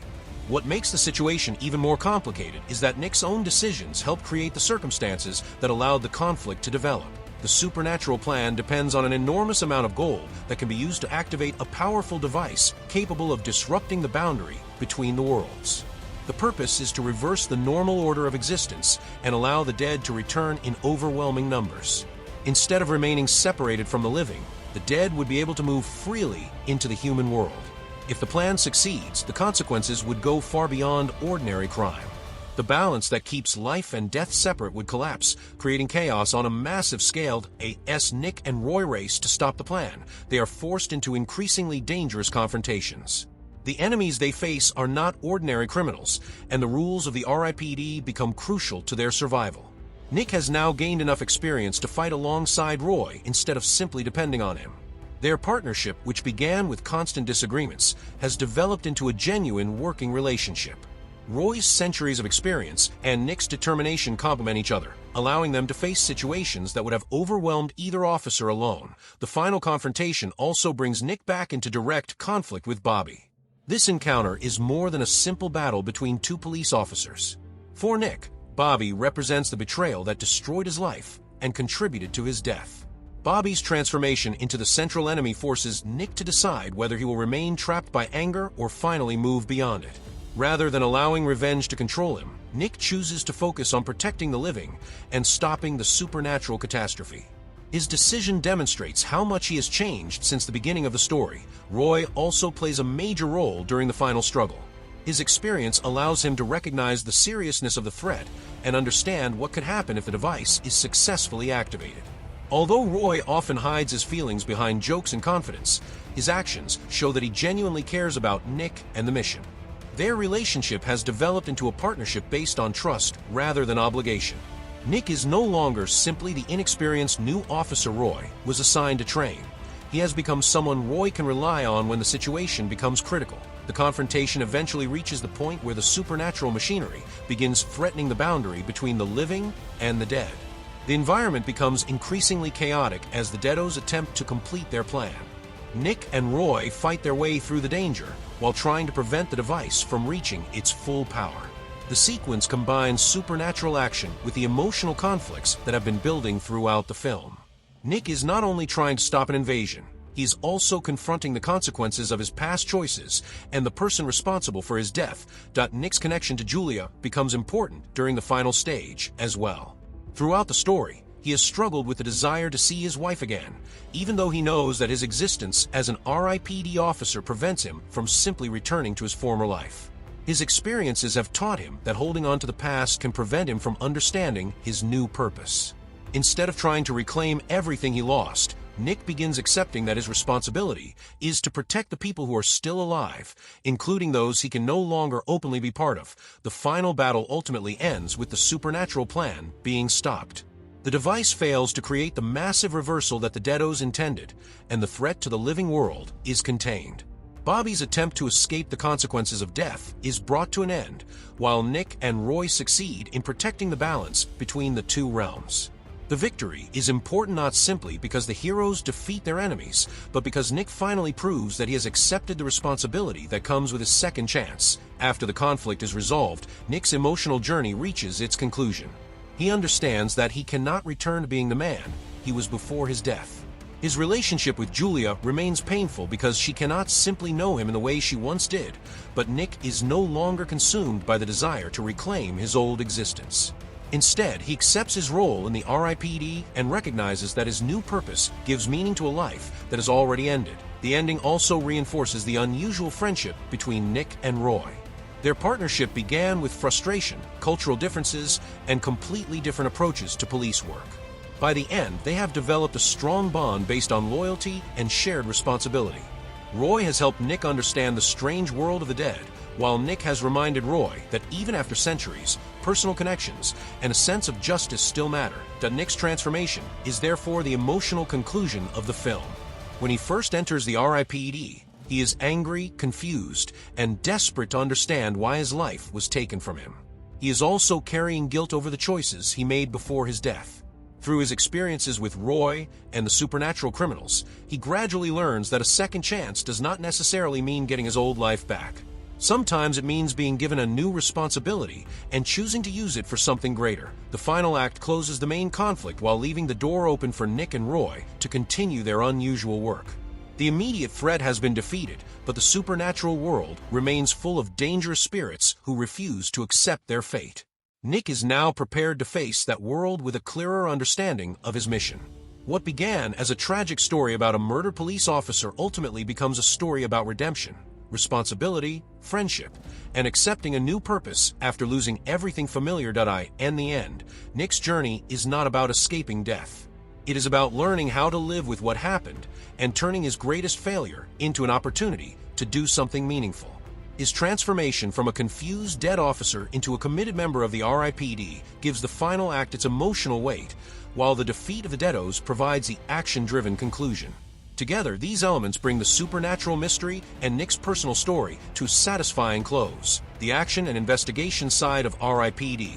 What makes the situation even more complicated is that Nick's own decisions help create the circumstances that allowed the conflict to develop. The supernatural plan depends on an enormous amount of gold that can be used to activate a powerful device capable of disrupting the boundary between the worlds. The purpose is to reverse the normal order of existence and allow the dead to return in overwhelming numbers. Instead of remaining separated from the living, the dead would be able to move freely into the human world. If the plan succeeds, the consequences would go far beyond ordinary crime. The balance that keeps life and death separate would collapse, creating chaos on a massive scale. Nick and Roy race to stop the plan. They are forced into increasingly dangerous confrontations. The enemies they face are not ordinary criminals, and the rules of the R.I.P.D. become crucial to their survival. Nick has now gained enough experience to fight alongside Roy instead of simply depending on him. Their partnership, which began with constant disagreements, has developed into a genuine working relationship. Roy's centuries of experience and Nick's determination complement each other, allowing them to face situations that would have overwhelmed either officer alone. The final confrontation also brings Nick back into direct conflict with Bobby. This encounter is more than a simple battle between two police officers. For Nick, Bobby represents the betrayal that destroyed his life and contributed to his death. Bobby's transformation into the central enemy forces Nick to decide whether he will remain trapped by anger or finally move beyond it. Rather than allowing revenge to control him, Nick chooses to focus on protecting the living and stopping the supernatural catastrophe. His decision demonstrates how much he has changed since the beginning of the story. Roy also plays a major role during the final struggle. His experience allows him to recognize the seriousness of the threat and understand what could happen if the device is successfully activated. Although Roy often hides his feelings behind jokes and confidence, his actions show that he genuinely cares about Nick and the mission. Their relationship has developed into a partnership based on trust rather than obligation. Nick is no longer simply the inexperienced new officer Roy was assigned to train. He has become someone Roy can rely on when the situation becomes critical. The confrontation eventually reaches the point where the supernatural machinery begins threatening the boundary between the living and the dead. The environment becomes increasingly chaotic as the Deados attempt to complete their plan. Nick and Roy fight their way through the danger while trying to prevent the device from reaching its full power. The sequence combines supernatural action with the emotional conflicts that have been building throughout the film. Nick is not only trying to stop an invasion, he's also confronting the consequences of his past choices and the person responsible for his death. Nick's connection to Julia becomes important during the final stage as well. Throughout the story, he has struggled with the desire to see his wife again, even though he knows that his existence as an R.I.P.D officer prevents him from simply returning to his former life. His experiences have taught him that holding on to the past can prevent him from understanding his new purpose. Instead of trying to reclaim everything he lost, Nick begins accepting that his responsibility is to protect the people who are still alive, including those he can no longer openly be part of. The final battle ultimately ends with the supernatural plan being stopped. The device fails to create the massive reversal that the Deados intended, and the threat to the living world is contained. Bobby's attempt to escape the consequences of death is brought to an end, while Nick and Roy succeed in protecting the balance between the two realms. The victory is important not simply because the heroes defeat their enemies, but because Nick finally proves that he has accepted the responsibility that comes with his second chance. After the conflict is resolved, Nick's emotional journey reaches its conclusion. He understands that he cannot return to being the man he was before his death. His relationship with Julia remains painful because she cannot simply know him in the way she once did, but Nick is no longer consumed by the desire to reclaim his old existence. Instead, he accepts his role in the R.I.P.D and recognizes that his new purpose gives meaning to a life that has already ended. The ending also reinforces the unusual friendship between Nick and Roy. Their partnership began with frustration, cultural differences, and completely different approaches to police work. By the end, they have developed a strong bond based on loyalty and shared responsibility. Roy has helped Nick understand the strange world of the dead, while Nick has reminded Roy that even after centuries, personal connections and a sense of justice still matter. Nick's transformation is therefore the emotional conclusion of the film. When he first enters the R.I.P.D, he is angry, confused, and desperate to understand why his life was taken from him. He is also carrying guilt over the choices he made before his death. Through his experiences with Roy and the supernatural criminals, he gradually learns that a second chance does not necessarily mean getting his old life back. Sometimes it means being given a new responsibility and choosing to use it for something greater. The final act closes the main conflict while leaving the door open for Nick and Roy to continue their unusual work. The immediate threat has been defeated, but the supernatural world remains full of dangerous spirits who refuse to accept their fate. Nick is now prepared to face that world with a clearer understanding of his mission. What began as a tragic story about a murdered police officer ultimately becomes a story about redemption, responsibility, friendship, and accepting a new purpose after losing everything familiar. In the end, Nick's journey is not about escaping death. It is about learning how to live with what happened and turning his greatest failure into an opportunity to do something meaningful. His transformation from a confused dead officer into a committed member of the R.I.P.D gives the final act its emotional weight, while the defeat of the Deados provides the action-driven conclusion. Together, these elements bring the supernatural mystery and Nick's personal story to a satisfying close. The action and investigation side of R.I.P.D,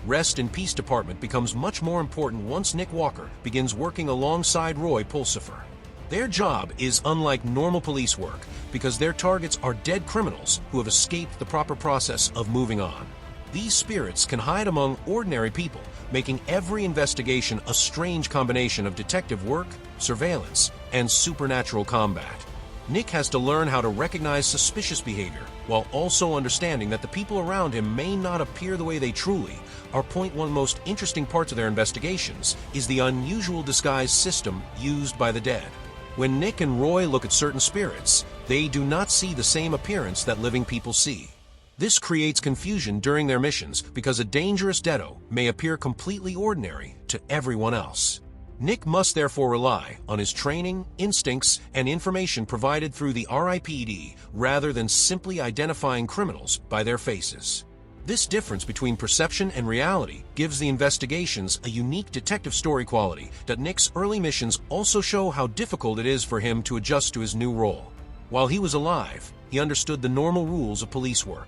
Rest in Peace Department, becomes much more important once Nick Walker begins working alongside Roy Pulsifer. Their job is unlike normal police work because their targets are dead criminals who have escaped the proper process of moving on. These spirits can hide among ordinary people, making every investigation a strange combination of detective work, surveillance, and supernatural combat. Nick has to learn how to recognize suspicious behavior, while also understanding that the people around him may not appear the way they truly are. One of the most interesting parts of their investigations is the unusual disguise system used by the dead. When Nick and Roy look at certain spirits, they do not see the same appearance that living people see. This creates confusion during their missions because a dangerous deado may appear completely ordinary to everyone else. Nick must therefore rely on his training, instincts, and information provided through the R.I.P.D. rather than simply identifying criminals by their faces. This difference between perception and reality gives the investigations a unique detective story quality that Nick's early missions also show how difficult it is for him to adjust to his new role. While he was alive, he understood the normal rules of police work.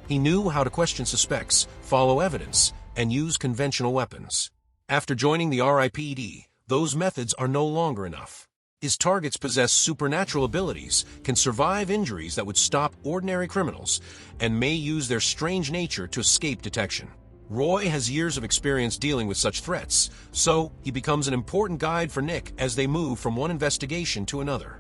He knew how to question suspects, follow evidence, and use conventional weapons. After joining the R.I.P.D., those methods are no longer enough. His targets possess supernatural abilities, can survive injuries that would stop ordinary criminals, and may use their strange nature to escape detection. Roy has years of experience dealing with such threats, so he becomes an important guide for Nick as they move from one investigation to another.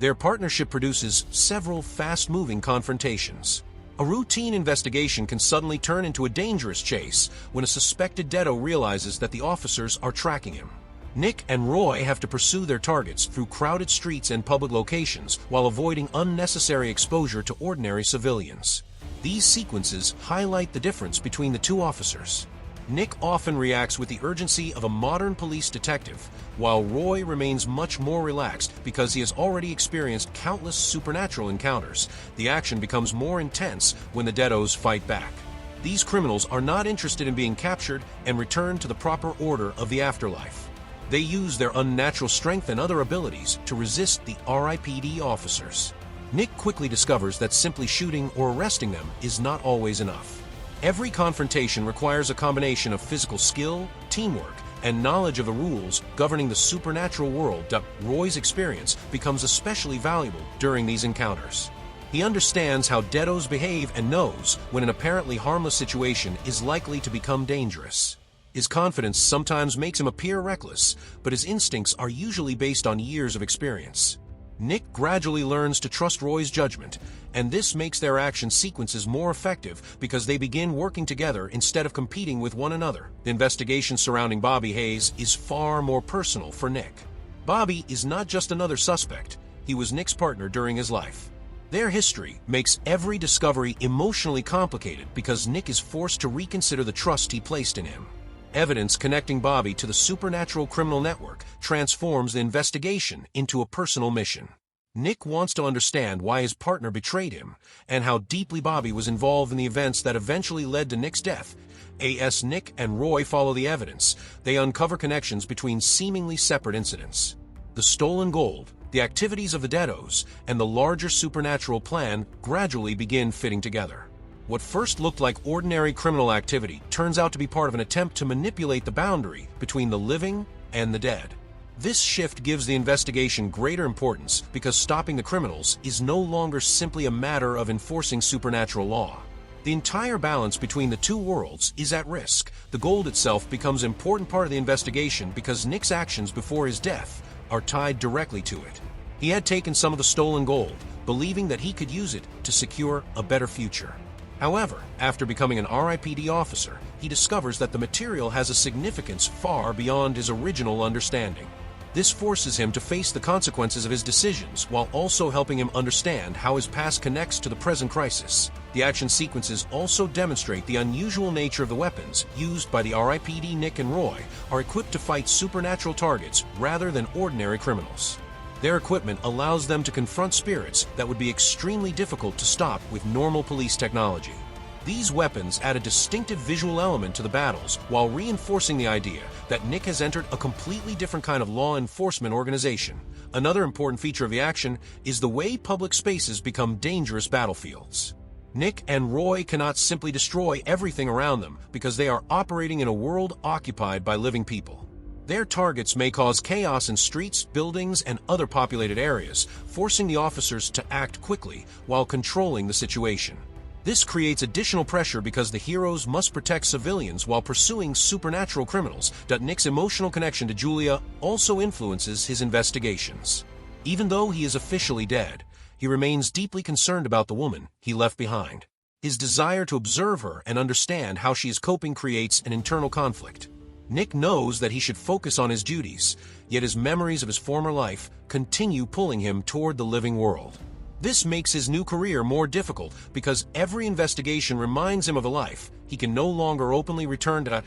Their partnership produces several fast-moving confrontations. A routine investigation can suddenly turn into a dangerous chase when a suspected deado realizes that the officers are tracking him. Nick and Roy have to pursue their targets through crowded streets and public locations while avoiding unnecessary exposure to ordinary civilians. These sequences highlight the difference between the two officers. Nick often reacts with the urgency of a modern police detective, while Roy remains much more relaxed because he has already experienced countless supernatural encounters. The action becomes more intense when the deados fight back. These criminals are not interested in being captured and returned to the proper order of the afterlife. They use their unnatural strength and other abilities to resist the R.I.P.D. officers. Nick quickly discovers that simply shooting or arresting them is not always enough. Every confrontation requires a combination of physical skill, teamwork, and knowledge of the rules governing the supernatural world. Roy's experience becomes especially valuable during these encounters. He understands how deados behave and knows when an apparently harmless situation is likely to become dangerous. His confidence sometimes makes him appear reckless, but his instincts are usually based on years of experience. Nick gradually learns to trust Roy's judgment, and this makes their action sequences more effective because they begin working together instead of competing with one another. The investigation surrounding Bobby Hayes is far more personal for Nick. Bobby is not just another suspect, he was Nick's partner during his life. Their history makes every discovery emotionally complicated because Nick is forced to reconsider the trust he placed in him. Evidence connecting Bobby to the supernatural criminal network transforms the investigation into a personal mission. Nick wants to understand why his partner betrayed him and how deeply Bobby was involved in the events that eventually led to Nick's death. As Nick and Roy follow the evidence, they uncover connections between seemingly separate incidents. The stolen gold, the activities of the deados, and the larger supernatural plan gradually begin fitting together. What first looked like ordinary criminal activity turns out to be part of an attempt to manipulate the boundary between the living and the dead. This shift gives the investigation greater importance because stopping the criminals is no longer simply a matter of enforcing supernatural law. The entire balance between the two worlds is at risk. The gold itself becomes an important part of the investigation because Nick's actions before his death are tied directly to it. He had taken some of the stolen gold, believing that he could use it to secure a better future. However, after becoming an R.I.P.D. officer, he discovers that the material has a significance far beyond his original understanding. This forces him to face the consequences of his decisions while also helping him understand how his past connects to the present crisis. The action sequences also demonstrate the unusual nature of the weapons used by the R.I.P.D. Nick and Roy are equipped to fight supernatural targets rather than ordinary criminals. Their equipment allows them to confront spirits that would be extremely difficult to stop with normal police technology. These weapons add a distinctive visual element to the battles while reinforcing the idea that Nick has entered a completely different kind of law enforcement organization. Another important feature of the action is the way public spaces become dangerous battlefields. Nick and Roy cannot simply destroy everything around them because they are operating in a world occupied by living people. Their targets may cause chaos in streets, buildings, and other populated areas, forcing the officers to act quickly while controlling the situation. This creates additional pressure because the heroes must protect civilians while pursuing supernatural criminals. Nick's emotional connection to Julia also influences his investigations. Even though he is officially dead, he remains deeply concerned about the woman he left behind. His desire to observe her and understand how she is coping creates an internal conflict. Nick knows that he should focus on his duties, yet his memories of his former life continue pulling him toward the living world. This makes his new career more difficult because every investigation reminds him of a life he can no longer openly return to.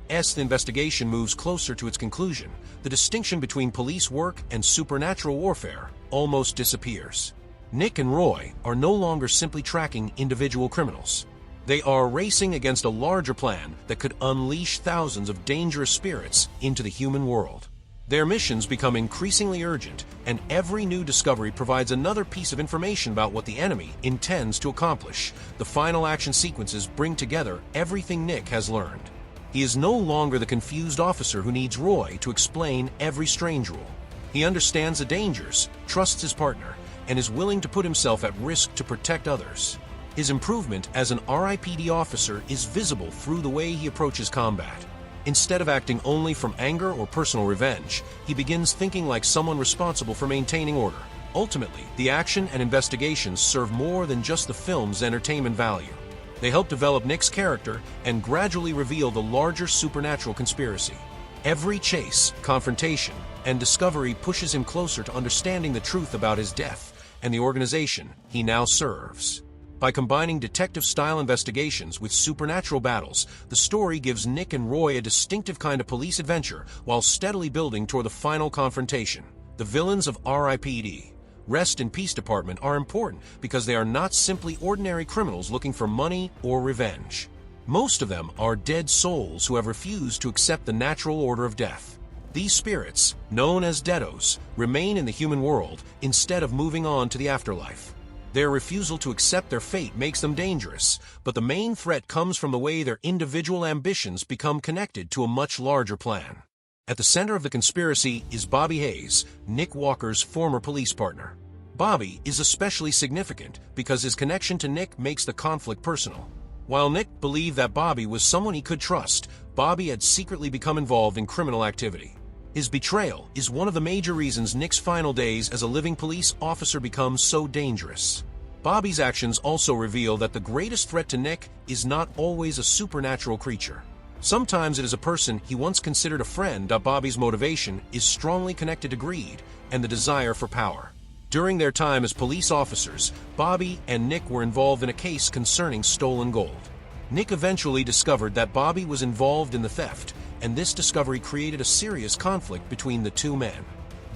As the investigation moves closer to its conclusion, the distinction between police work and supernatural warfare almost disappears. Nick and Roy are no longer simply tracking individual criminals. They are racing against a larger plan that could unleash thousands of dangerous spirits into the human world. Their missions become increasingly urgent, and every new discovery provides another piece of information about what the enemy intends to accomplish. The final action sequences bring together everything Nick has learned. He is no longer the confused officer who needs Roy to explain every strange rule. He understands the dangers, trusts his partner, and is willing to put himself at risk to protect others. His improvement as an R.I.P.D officer is visible through the way he approaches combat. Instead of acting only from anger or personal revenge, he begins thinking like someone responsible for maintaining order. Ultimately, the action and investigations serve more than just the film's entertainment value. They help develop Nick's character and gradually reveal the larger supernatural conspiracy. Every chase, confrontation, and discovery pushes him closer to understanding the truth about his death and the organization he now serves. By combining detective-style investigations with supernatural battles, the story gives Nick and Roy a distinctive kind of police adventure while steadily building toward the final confrontation. The villains of R.I.P.D, Rest in Peace Department, are important because they are not simply ordinary criminals looking for money or revenge. Most of them are dead souls who have refused to accept the natural order of death. These spirits, known as deados, remain in the human world instead of moving on to the afterlife. Their refusal to accept their fate makes them dangerous, but the main threat comes from the way their individual ambitions become connected to a much larger plan. At the center of the conspiracy is Bobby Hayes, Nick Walker's former police partner. Bobby is especially significant because his connection to Nick makes the conflict personal. While Nick believed that Bobby was someone he could trust, Bobby had secretly become involved in criminal activity. His betrayal is one of the major reasons Nick's final days as a living police officer becomes so dangerous. Bobby's actions also reveal that the greatest threat to Nick is not always a supernatural creature. Sometimes it is a person he once considered a friend. Bobby's motivation is strongly connected to greed and the desire for power. During their time as police officers, Bobby and Nick were involved in a case concerning stolen gold. Nick eventually discovered that Bobby was involved in the theft, and this discovery created a serious conflict between the two men.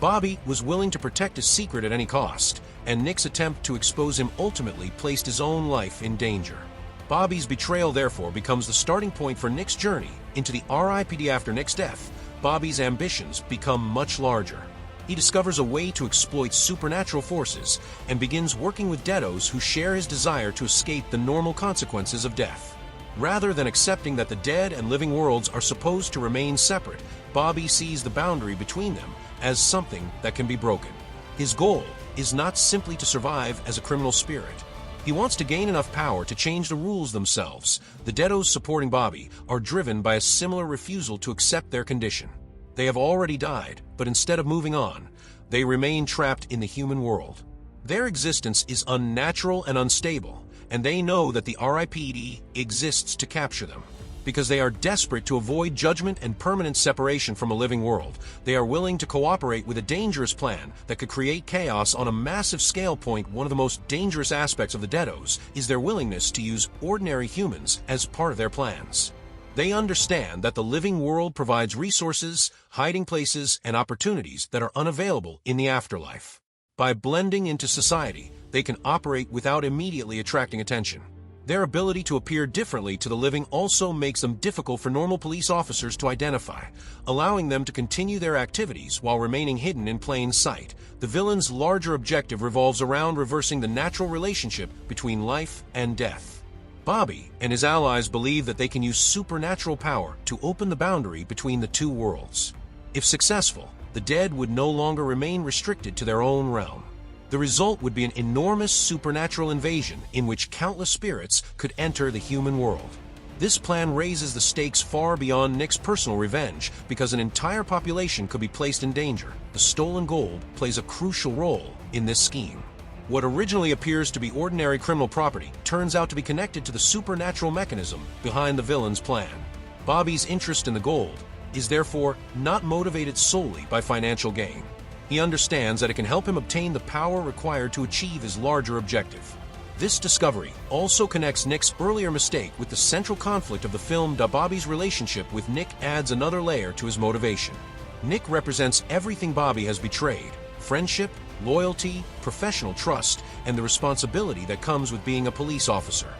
Bobby was willing to protect his secret at any cost, and Nick's attempt to expose him ultimately placed his own life in danger. Bobby's betrayal therefore becomes the starting point for Nick's journey into the R.I.P.D. After Nick's death, Bobby's ambitions become much larger. He discovers a way to exploit supernatural forces and begins working with deados who share his desire to escape the normal consequences of death. Rather than accepting that the dead and living worlds are supposed to remain separate, Bobby sees the boundary between them as something that can be broken. His goal is not simply to survive as a criminal spirit. He wants to gain enough power to change the rules themselves. The deados supporting Bobby are driven by a similar refusal to accept their condition. They have already died, but instead of moving on, they remain trapped in the human world. Their existence is unnatural and unstable, and they know that the R.I.P.D. exists to capture them. Because they are desperate to avoid judgment and permanent separation from a living world, they are willing to cooperate with a dangerous plan that could create chaos on a massive scale. One of the most dangerous aspects of the deados is their willingness to use ordinary humans as part of their plans. They understand that the living world provides resources, hiding places, and opportunities that are unavailable in the afterlife. By blending into society, they can operate without immediately attracting attention. Their ability to appear differently to the living also makes them difficult for normal police officers to identify, allowing them to continue their activities while remaining hidden in plain sight. The villain's larger objective revolves around reversing the natural relationship between life and death. Bobby and his allies believe that they can use supernatural power to open the boundary between the two worlds. If successful, the dead would no longer remain restricted to their own realm. The result would be an enormous supernatural invasion in which countless spirits could enter the human world. This plan raises the stakes far beyond Nick's personal revenge because an entire population could be placed in danger. The stolen gold plays a crucial role in this scheme. What originally appears to be ordinary criminal property turns out to be connected to the supernatural mechanism behind the villain's plan. Bobby's interest in the gold is therefore not motivated solely by financial gain. He understands that it can help him obtain the power required to achieve his larger objective. This discovery also connects Nick's earlier mistake with the central conflict of the film. Bobby's relationship with Nick adds another layer to his motivation. Nick represents everything Bobby has betrayed: friendship, loyalty, professional trust, and the responsibility that comes with being a police officer.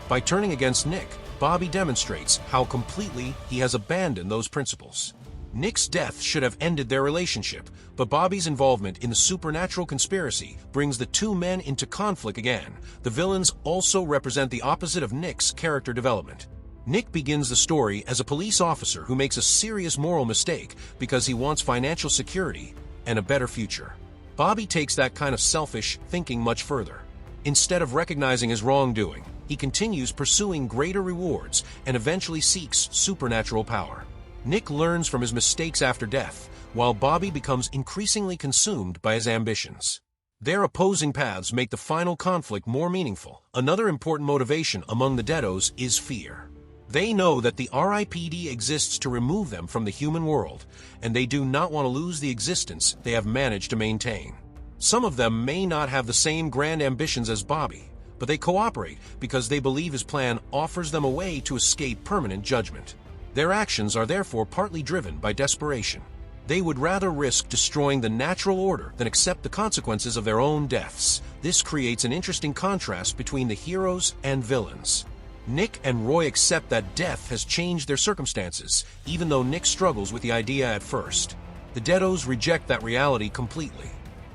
By turning against Nick, Bobby demonstrates how completely he has abandoned those principles. Nick's death should have ended their relationship, but Bobby's involvement in the supernatural conspiracy brings the two men into conflict again. The villains also represent the opposite of Nick's character development. Nick begins the story as a police officer who makes a serious moral mistake because he wants financial security and a better future. Bobby takes that kind of selfish thinking much further. Instead of recognizing his wrongdoing, he continues pursuing greater rewards and eventually seeks supernatural power. Nick learns from his mistakes after death, while Bobby becomes increasingly consumed by his ambitions. Their opposing paths make the final conflict more meaningful. Another important motivation among the Deados is fear. They know that the R.I.P.D exists to remove them from the human world, and they do not want to lose the existence they have managed to maintain. Some of them may not have the same grand ambitions as Bobby, but they cooperate because they believe his plan offers them a way to escape permanent judgment. Their actions are therefore partly driven by desperation. They would rather risk destroying the natural order than accept the consequences of their own deaths. This creates an interesting contrast between the heroes and villains. Nick and Roy accept that death has changed their circumstances, even though Nick struggles with the idea at first. The Deados reject that reality completely.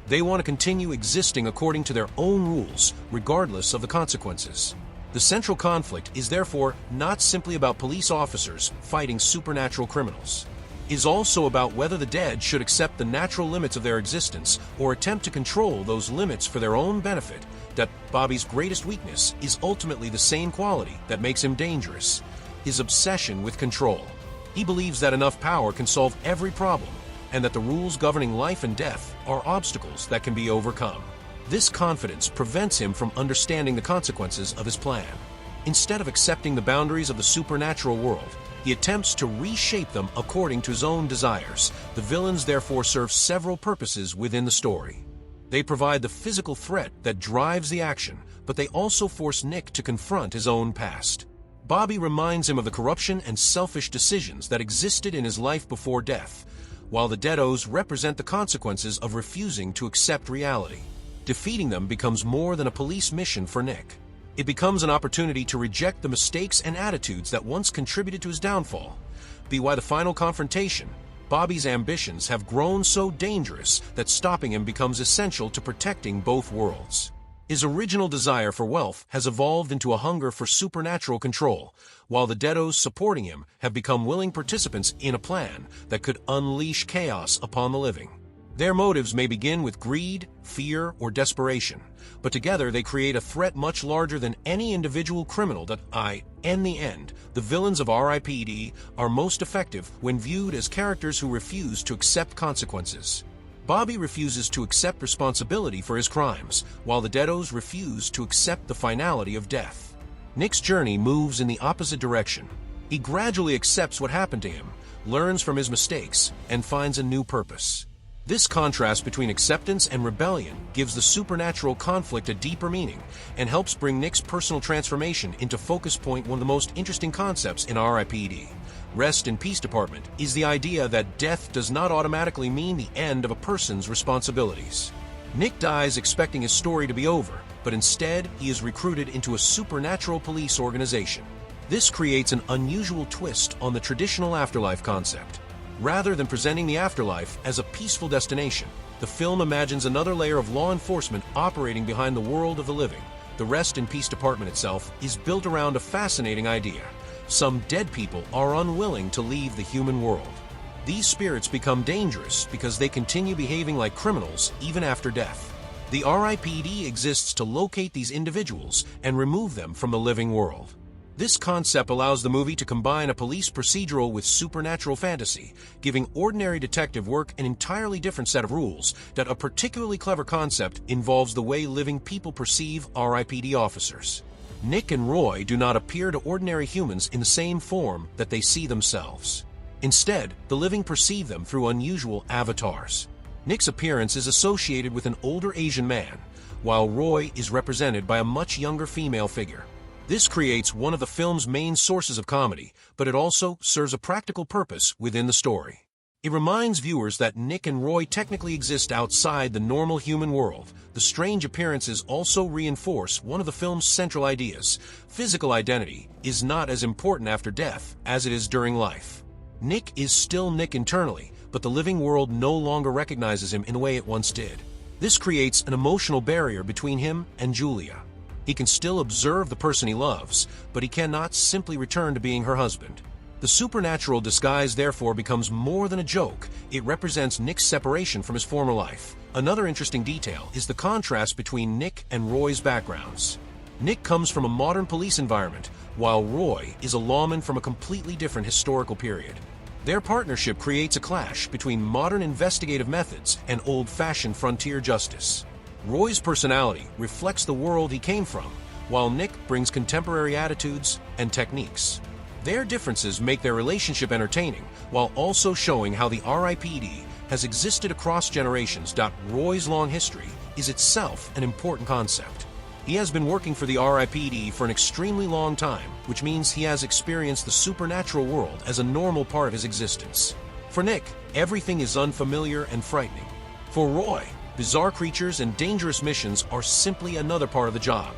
They want to continue existing according to their own rules, regardless of the consequences. The central conflict is therefore not simply about police officers fighting supernatural criminals. It is also about whether the dead should accept the natural limits of their existence or attempt to control those limits for their own benefit. That Bobby's greatest weakness is ultimately the same quality that makes him dangerous: his obsession with control. He believes that enough power can solve every problem, and that the rules governing life and death are obstacles that can be overcome. This confidence prevents him from understanding the consequences of his plan. Instead of accepting the boundaries of the supernatural world, he attempts to reshape them according to his own desires. The villains therefore serve several purposes within the story. They provide the physical threat that drives the action, but they also force Nick to confront his own past. Bobby reminds him of the corruption and selfish decisions that existed in his life before death, while the Deados represent the consequences of refusing to accept reality. Defeating them becomes more than a police mission for Nick. It becomes an opportunity to reject the mistakes and attitudes that once contributed to his downfall. By the final confrontation, Bobby's ambitions have grown so dangerous that stopping him becomes essential to protecting both worlds. His original desire for wealth has evolved into a hunger for supernatural control, while the Deados supporting him have become willing participants in a plan that could unleash chaos upon the living. Their motives may begin with greed, fear, or desperation, but together they create a threat much larger than any individual criminal. In the end, the villains of R.I.P.D are most effective when viewed as characters who refuse to accept consequences. Bobby refuses to accept responsibility for his crimes, while the Deados refuse to accept the finality of death. Nick's journey moves in the opposite direction. He gradually accepts what happened to him, learns from his mistakes, and finds a new purpose. This contrast between acceptance and rebellion gives the supernatural conflict a deeper meaning and helps bring Nick's personal transformation into focus point. One of the most interesting concepts in R.I.P.D, Rest in Peace Department, is the idea that death does not automatically mean the end of a person's responsibilities. Nick dies expecting his story to be over, but instead he is recruited into a supernatural police organization. This creates an unusual twist on the traditional afterlife concept. Rather than presenting the afterlife as a peaceful destination, the film imagines another layer of law enforcement operating behind the world of the living. The Rest in Peace Department itself is built around a fascinating idea. Some dead people are unwilling to leave the human world. These spirits become dangerous because they continue behaving like criminals even after death. The R.I.P.D exists to locate these individuals and remove them from the living world. This concept allows the movie to combine a police procedural with supernatural fantasy, giving ordinary detective work an entirely different set of rules. That a particularly clever concept involves the way living people perceive R.I.P.D officers. Nick and Roy do not appear to ordinary humans in the same form that they see themselves. Instead, the living perceive them through unusual avatars. Nick's appearance is associated with an older Asian man, while Roy is represented by a much younger female figure. This creates one of the film's main sources of comedy, but it also serves a practical purpose within the story. It reminds viewers that Nick and Roy technically exist outside the normal human world. The strange appearances also reinforce one of the film's central ideas. Physical identity is not as important after death as it is during life. Nick is still Nick internally, but the living world no longer recognizes him in a way it once did. This creates an emotional barrier between him and Julia. He can still observe the person he loves, but he cannot simply return to being her husband. The supernatural disguise therefore becomes more than a joke. It represents Nick's separation from his former life. Another interesting detail is the contrast between Nick and Roy's backgrounds. Nick comes from a modern police environment, while Roy is a lawman from a completely different historical period. Their partnership creates a clash between modern investigative methods and old-fashioned frontier justice. Roy's personality reflects the world he came from, while Nick brings contemporary attitudes and techniques. Their differences make their relationship entertaining, while also showing how the R.I.P.D has existed across generations. Roy's long history is itself an important concept. He has been working for the R.I.P.D for an extremely long time, which means he has experienced the supernatural world as a normal part of his existence. For Nick, everything is unfamiliar and frightening. For Roy, bizarre creatures and dangerous missions are simply another part of the job.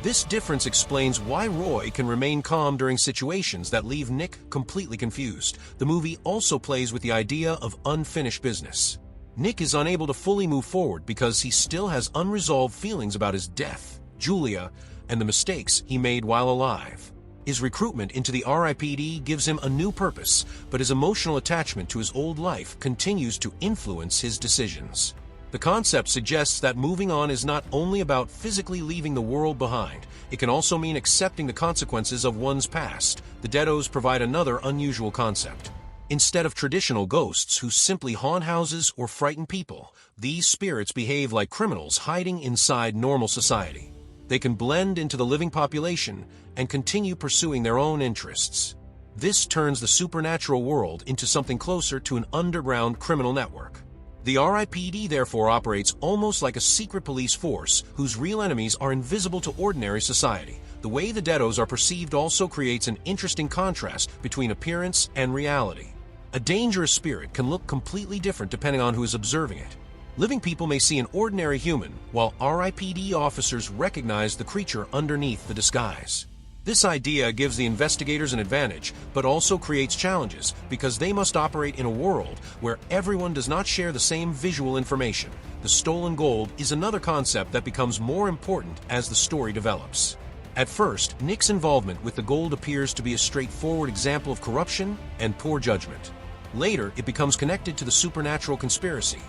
This difference explains why Roy can remain calm during situations that leave Nick completely confused. The movie also plays with the idea of unfinished business. Nick is unable to fully move forward because he still has unresolved feelings about his death, Julia, and the mistakes he made while alive. His recruitment into the R.I.P.D gives him a new purpose, but his emotional attachment to his old life continues to influence his decisions. The concept suggests that moving on is not only about physically leaving the world behind, it can also mean accepting the consequences of one's past. The Deados provide another unusual concept. Instead of traditional ghosts who simply haunt houses or frighten people, these spirits behave like criminals hiding inside normal society. They can blend into the living population and continue pursuing their own interests. This turns the supernatural world into something closer to an underground criminal network. The R.I.P.D therefore operates almost like a secret police force whose real enemies are invisible to ordinary society. The way the Deados are perceived also creates an interesting contrast between appearance and reality. A dangerous spirit can look completely different depending on who is observing it. Living people may see an ordinary human, while R.I.P.D officers recognize the creature underneath the disguise. This idea gives the investigators an advantage, but also creates challenges because they must operate in a world where everyone does not share the same visual information. The stolen gold is another concept that becomes more important as the story develops. At first, Nick's involvement with the gold appears to be a straightforward example of corruption and poor judgment. Later, it becomes connected to the supernatural conspiracy.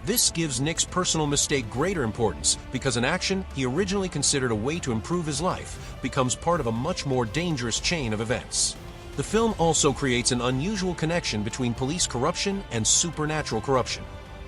This gives Nick's personal mistake greater importance because an action he originally considered a way to improve his life becomes part of a much more dangerous chain of events. The film also creates an unusual connection between police corruption and supernatural corruption.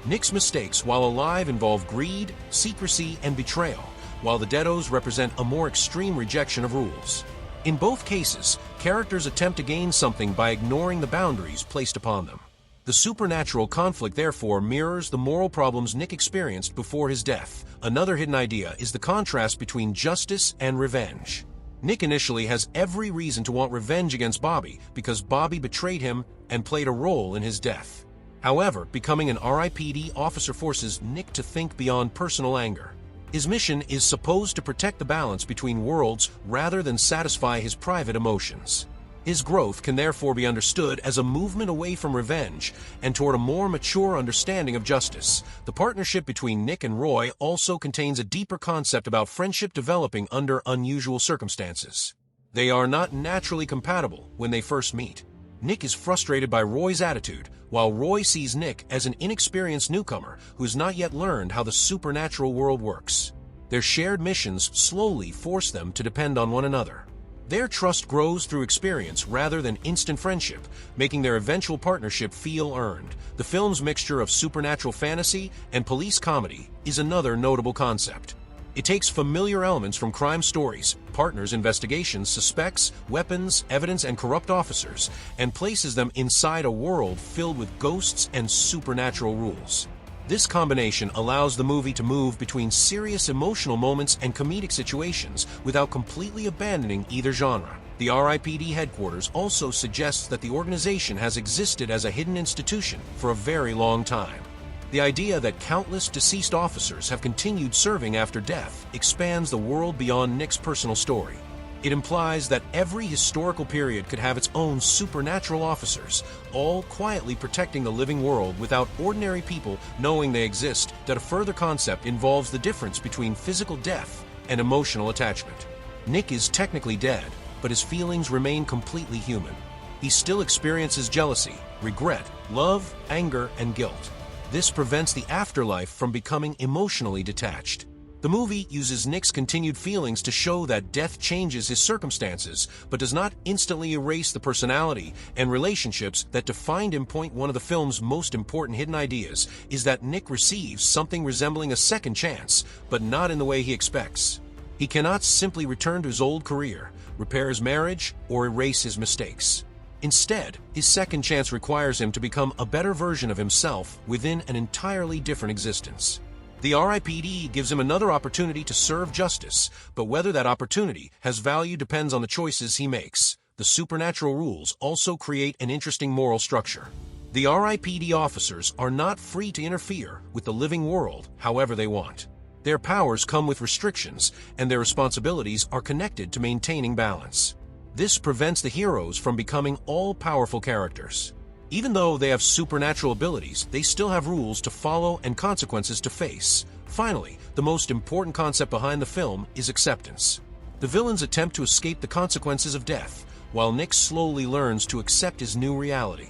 Nick's mistakes while alive involve greed, secrecy, and betrayal, while the Deados represent a more extreme rejection of rules. In both cases, characters attempt to gain something by ignoring the boundaries placed upon them. The supernatural conflict therefore mirrors the moral problems Nick experienced before his death. Another hidden idea is the contrast between justice and revenge. Nick initially has every reason to want revenge against Bobby because Bobby betrayed him and played a role in his death. However, becoming an R.I.P.D officer forces Nick to think beyond personal anger. His mission is supposed to protect the balance between worlds rather than satisfy his private emotions. His growth can therefore be understood as a movement away from revenge and toward a more mature understanding of justice. The partnership between Nick and Roy also contains a deeper concept about friendship developing under unusual circumstances. They are not naturally compatible when they first meet. Nick is frustrated by Roy's attitude, while Roy sees Nick as an inexperienced newcomer who has not yet learned how the supernatural world works. Their shared missions slowly force them to depend on one another. Their trust grows through experience rather than instant friendship, making their eventual partnership feel earned. The film's mixture of supernatural fantasy and police comedy is another notable concept. It takes familiar elements from crime stories, partners investigations, suspects, weapons, evidence, and corrupt officers, and places them inside a world filled with ghosts and supernatural rules. This combination allows the movie to move between serious emotional moments and comedic situations without completely abandoning either genre. The R.I.P.D. headquarters also suggests that the organization has existed as a hidden institution for a very long time. The idea that countless deceased officers have continued serving after death expands the world beyond Nick's personal story. It implies that every historical period could have its own supernatural officers, all quietly protecting the living world without ordinary people knowing they exist. That a further concept involves the difference between physical death and emotional attachment. Nick is technically dead, but his feelings remain completely human. He still experiences jealousy, regret, love, anger, and guilt. This prevents the afterlife from becoming emotionally detached. The movie uses Nick's continued feelings to show that death changes his circumstances, but does not instantly erase the personality and relationships that defined him. One of the film's most important hidden ideas is that Nick receives something resembling a second chance, but not in the way he expects. He cannot simply return to his old career, repair his marriage, or erase his mistakes. Instead, his second chance requires him to become a better version of himself within an entirely different existence. The R.I.P.D. gives him another opportunity to serve justice, but whether that opportunity has value depends on the choices he makes. The supernatural rules also create an interesting moral structure. The R.I.P.D. officers are not free to interfere with the living world however they want. Their powers come with restrictions, and their responsibilities are connected to maintaining balance. This prevents the heroes from becoming all-powerful characters. Even though they have supernatural abilities, they still have rules to follow and consequences to face. Finally, the most important concept behind the film is acceptance. The villains attempt to escape the consequences of death, while Nick slowly learns to accept his new reality.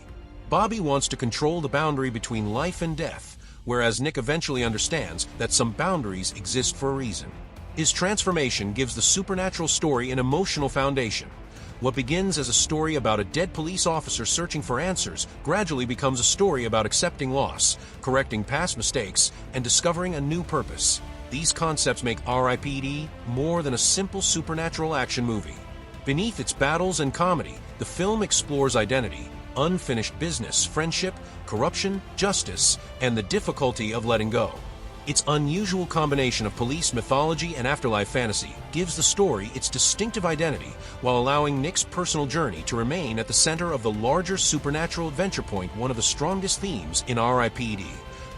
Bobby wants to control the boundary between life and death, whereas Nick eventually understands that some boundaries exist for a reason. His transformation gives the supernatural story an emotional foundation. What begins as a story about a dead police officer searching for answers gradually becomes a story about accepting loss, correcting past mistakes, and discovering a new purpose. These concepts make R.I.P.D. more than a simple supernatural action movie. Beneath its battles and comedy, the film explores identity, unfinished business, friendship, corruption, justice, and the difficulty of letting go. Its unusual combination of police mythology and afterlife fantasy gives the story its distinctive identity while allowing Nick's personal journey to remain at the center of the larger supernatural adventure. One of the strongest themes in R.I.P.D.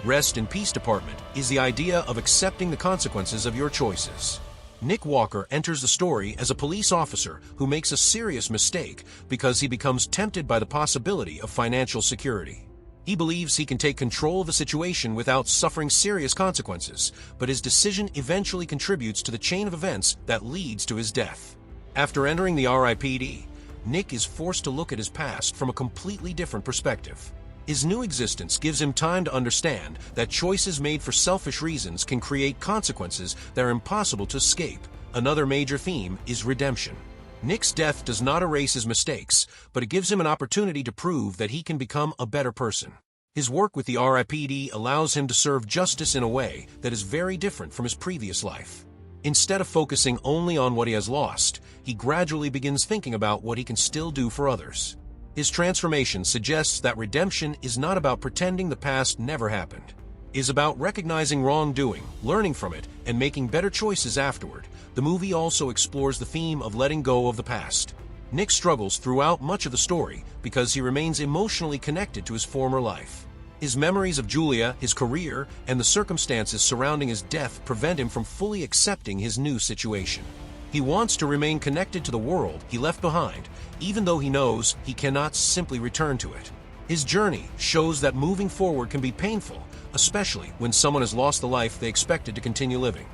Rest in Peace Department is the idea of accepting the consequences of your choices. Nick Walker enters the story as a police officer who makes a serious mistake because he becomes tempted by the possibility of financial security. He believes he can take control of the situation without suffering serious consequences, but his decision eventually contributes to the chain of events that leads to his death. After entering the R.I.P.D., Nick is forced to look at his past from a completely different perspective. His new existence gives him time to understand that choices made for selfish reasons can create consequences that are impossible to escape. Another major theme is redemption. Nick's death does not erase his mistakes, but it gives him an opportunity to prove that he can become a better person. His work with the R.I.P.D. allows him to serve justice in a way that is very different from his previous life. Instead of focusing only on what he has lost, he gradually begins thinking about what he can still do for others. His transformation suggests that redemption is not about pretending the past never happened. It is about recognizing wrongdoing, learning from it, and making better choices afterward. The movie also explores the theme of letting go of the past. Nick struggles throughout much of the story because he remains emotionally connected to his former life. His memories of Julia, his career, and the circumstances surrounding his death prevent him from fully accepting his new situation. He wants to remain connected to the world he left behind, even though he knows he cannot simply return to it. His journey shows that moving forward can be painful, especially when someone has lost the life they expected to continue living.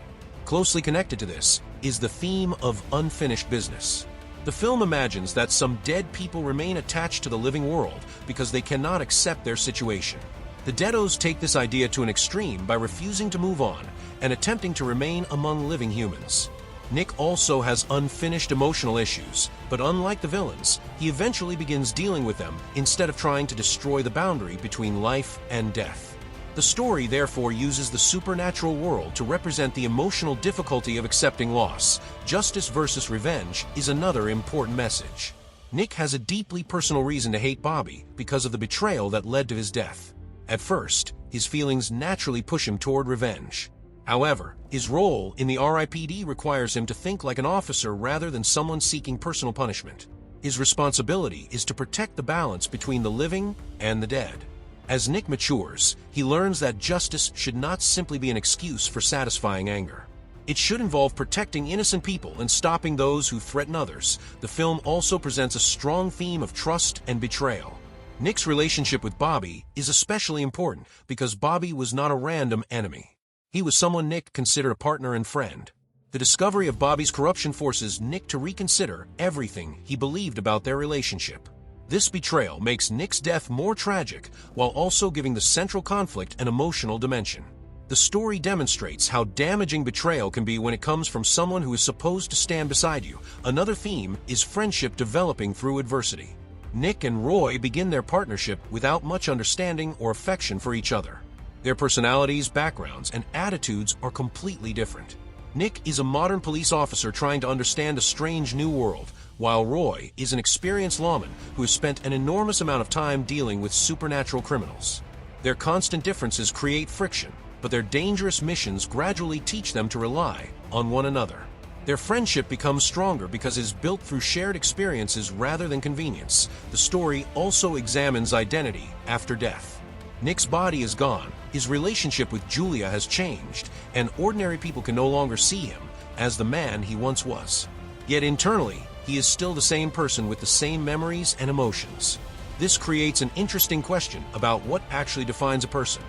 Closely connected to this is the theme of unfinished business. The film imagines that some dead people remain attached to the living world because they cannot accept their situation. The Deados take this idea to an extreme by refusing to move on and attempting to remain among living humans. Nick also has unfinished emotional issues, but unlike the villains, he eventually begins dealing with them instead of trying to destroy the boundary between life and death. The story therefore uses the supernatural world to represent the emotional difficulty of accepting loss. Justice versus revenge is another important message. Nick has a deeply personal reason to hate Bobby because of the betrayal that led to his death. At first, his feelings naturally push him toward revenge. However, his role in the R.I.P.D requires him to think like an officer rather than someone seeking personal punishment. His responsibility is to protect the balance between the living and the dead. As Nick matures, he learns that justice should not simply be an excuse for satisfying anger. It should involve protecting innocent people and stopping those who threaten others. The film also presents a strong theme of trust and betrayal. Nick's relationship with Bobby is especially important because Bobby was not a random enemy. He was someone Nick considered a partner and friend. The discovery of Bobby's corruption forces Nick to reconsider everything he believed about their relationship. This betrayal makes Nick's death more tragic while also giving the central conflict an emotional dimension. The story demonstrates how damaging betrayal can be when it comes from someone who is supposed to stand beside you. Another theme is friendship developing through adversity. Nick and Roy begin their partnership without much understanding or affection for each other. Their personalities, backgrounds, and attitudes are completely different. Nick is a modern police officer trying to understand a strange new world, while Roy is an experienced lawman who has spent an enormous amount of time dealing with supernatural criminals. Their constant differences create friction, but their dangerous missions gradually teach them to rely on one another. Their friendship becomes stronger because it is built through shared experiences rather than convenience. The story also examines identity after death. Nick's body is gone, his relationship with Julia has changed, and ordinary people can no longer see him as the man he once was. Yet internally, he is still the same person with the same memories and emotions. This creates an interesting question about what actually defines a person.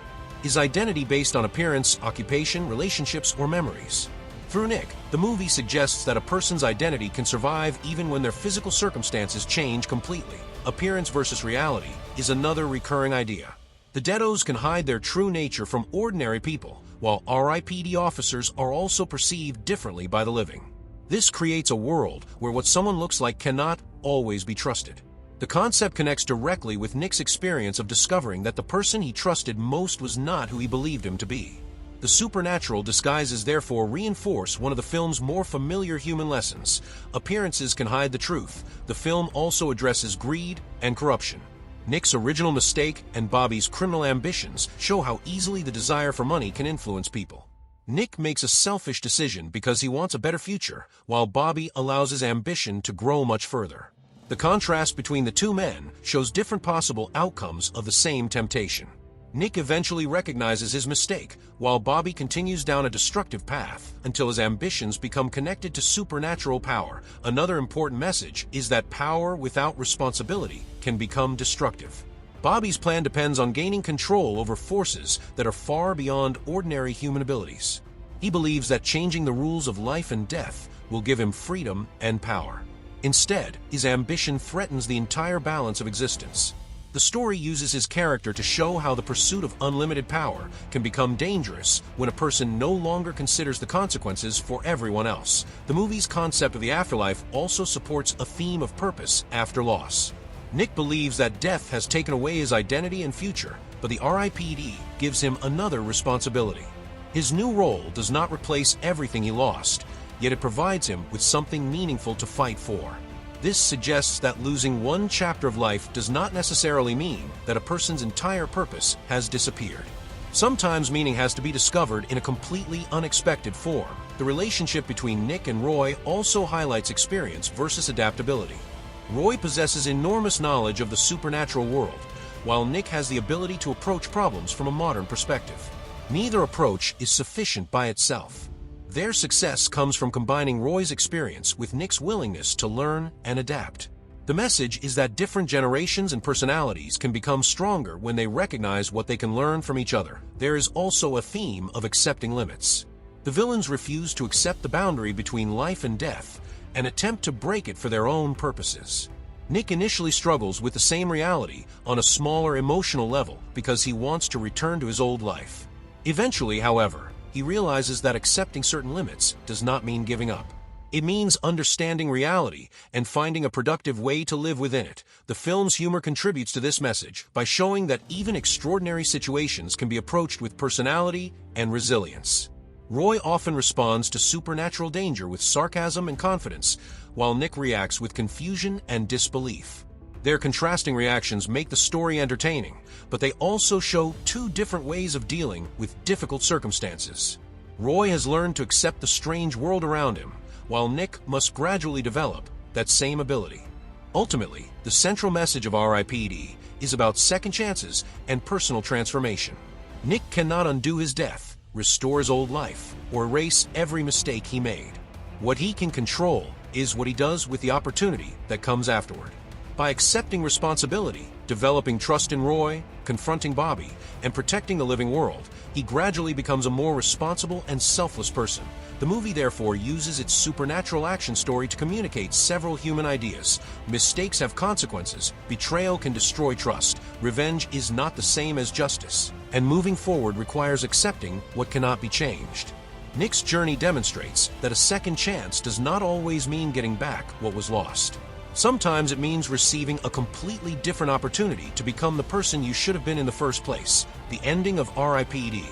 Is identity based on appearance, occupation, relationships, or memories? Through Nick, the movie suggests that a person's identity can survive even when their physical circumstances change completely. Appearance versus reality is another recurring idea. The Deados can hide their true nature from ordinary people, while R.I.P.D officers are also perceived differently by the living. This creates a world where what someone looks like cannot always be trusted. The concept connects directly with Nick's experience of discovering that the person he trusted most was not who he believed him to be. The supernatural disguises therefore reinforce one of the film's more familiar human lessons. Appearances can hide the truth. The film also addresses greed and corruption. Nick's original mistake and Bobby's criminal ambitions show how easily the desire for money can influence people. Nick makes a selfish decision because he wants a better future, while Bobby allows his ambition to grow much further. The contrast between the two men shows different possible outcomes of the same temptation. Nick eventually recognizes his mistake, while Bobby continues down a destructive path until his ambitions become connected to supernatural power. Another important message is that power without responsibility can become destructive. Bobby's plan depends on gaining control over forces that are far beyond ordinary human abilities. He believes that changing the rules of life and death will give him freedom and power. Instead, his ambition threatens the entire balance of existence. The story uses his character to show how the pursuit of unlimited power can become dangerous when a person no longer considers the consequences for everyone else. The movie's concept of the afterlife also supports a theme of purpose after loss. Nick believes that death has taken away his identity and future, but the R.I.P.D gives him another responsibility. His new role does not replace everything he lost, yet it provides him with something meaningful to fight for. This suggests that losing one chapter of life does not necessarily mean that a person's entire purpose has disappeared. Sometimes meaning has to be discovered in a completely unexpected form. The relationship between Nick and Roy also highlights experience versus adaptability. Roy possesses enormous knowledge of the supernatural world, while Nick has the ability to approach problems from a modern perspective. Neither approach is sufficient by itself. Their success comes from combining Roy's experience with Nick's willingness to learn and adapt. The message is that different generations and personalities can become stronger when they recognize what they can learn from each other. There is also a theme of accepting limits. The villains refuse to accept the boundary between life and death, and attempt to break it for their own purposes. Nick initially struggles with the same reality on a smaller emotional level because he wants to return to his old life. Eventually, however, he realizes that accepting certain limits does not mean giving up. It means understanding reality and finding a productive way to live within it. The film's humor contributes to this message by showing that even extraordinary situations can be approached with personality and resilience. Roy often responds to supernatural danger with sarcasm and confidence, while Nick reacts with confusion and disbelief. Their contrasting reactions make the story entertaining, but they also show two different ways of dealing with difficult circumstances. Roy has learned to accept the strange world around him, while Nick must gradually develop that same ability. Ultimately, the central message of R.I.P.D. is about second chances and personal transformation. Nick cannot undo his death, restore his old life, or erase every mistake he made. What he can control is what he does with the opportunity that comes afterward. By accepting responsibility, developing trust in Roy, confronting Bobby, and protecting the living world, he gradually becomes a more responsible and selfless person. The movie therefore uses its supernatural action story to communicate several human ideas. Mistakes have consequences, betrayal can destroy trust, revenge is not the same as justice, and moving forward requires accepting what cannot be changed. Nick's journey demonstrates that a second chance does not always mean getting back what was lost. Sometimes it means receiving a completely different opportunity to become the person you should have been in the first place. The ending of R.I.P.D.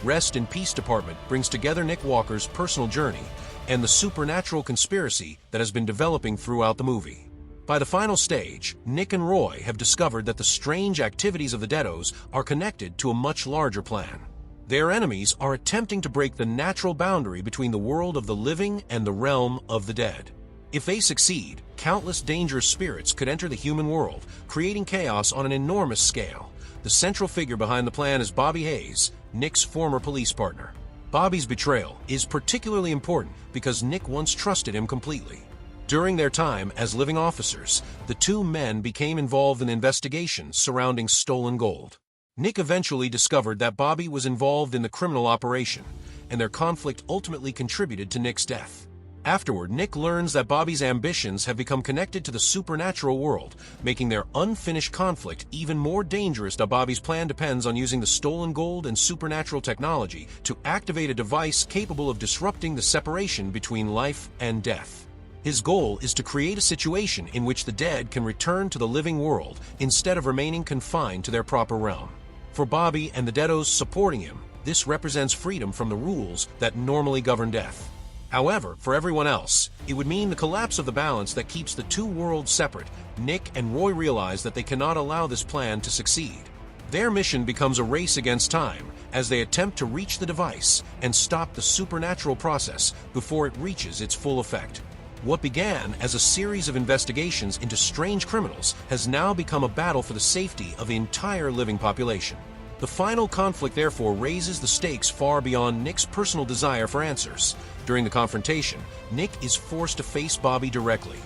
Rest in Peace Department brings together Nick Walker's personal journey and the supernatural conspiracy that has been developing throughout the movie. By the final stage, Nick and Roy have discovered that the strange activities of the Deados are connected to a much larger plan. Their enemies are attempting to break the natural boundary between the world of the living and the realm of the dead. If they succeed, countless dangerous spirits could enter the human world, creating chaos on an enormous scale. The central figure behind the plan is Bobby Hayes, Nick's former police partner. Bobby's betrayal is particularly important because Nick once trusted him completely. During their time as living officers, the two men became involved in investigations surrounding stolen gold. Nick eventually discovered that Bobby was involved in the criminal operation, and their conflict ultimately contributed to Nick's death. Afterward, Nick learns that Bobby's ambitions have become connected to the supernatural world, making their unfinished conflict even more dangerous. Bobby's plan depends on using the stolen gold and supernatural technology to activate a device capable of disrupting the separation between life and death. His goal is to create a situation in which the dead can return to the living world instead of remaining confined to their proper realm. For Bobby and the Deados supporting him, this represents freedom from the rules that normally govern death. However, for everyone else, it would mean the collapse of the balance that keeps the two worlds separate. Nick and Roy realize that they cannot allow this plan to succeed. Their mission becomes a race against time as they attempt to reach the device and stop the supernatural process before it reaches its full effect. What began as a series of investigations into strange criminals has now become a battle for the safety of the entire living population. The final conflict therefore raises the stakes far beyond Nick's personal desire for answers. During the confrontation, Nick is forced to face Bobby directly.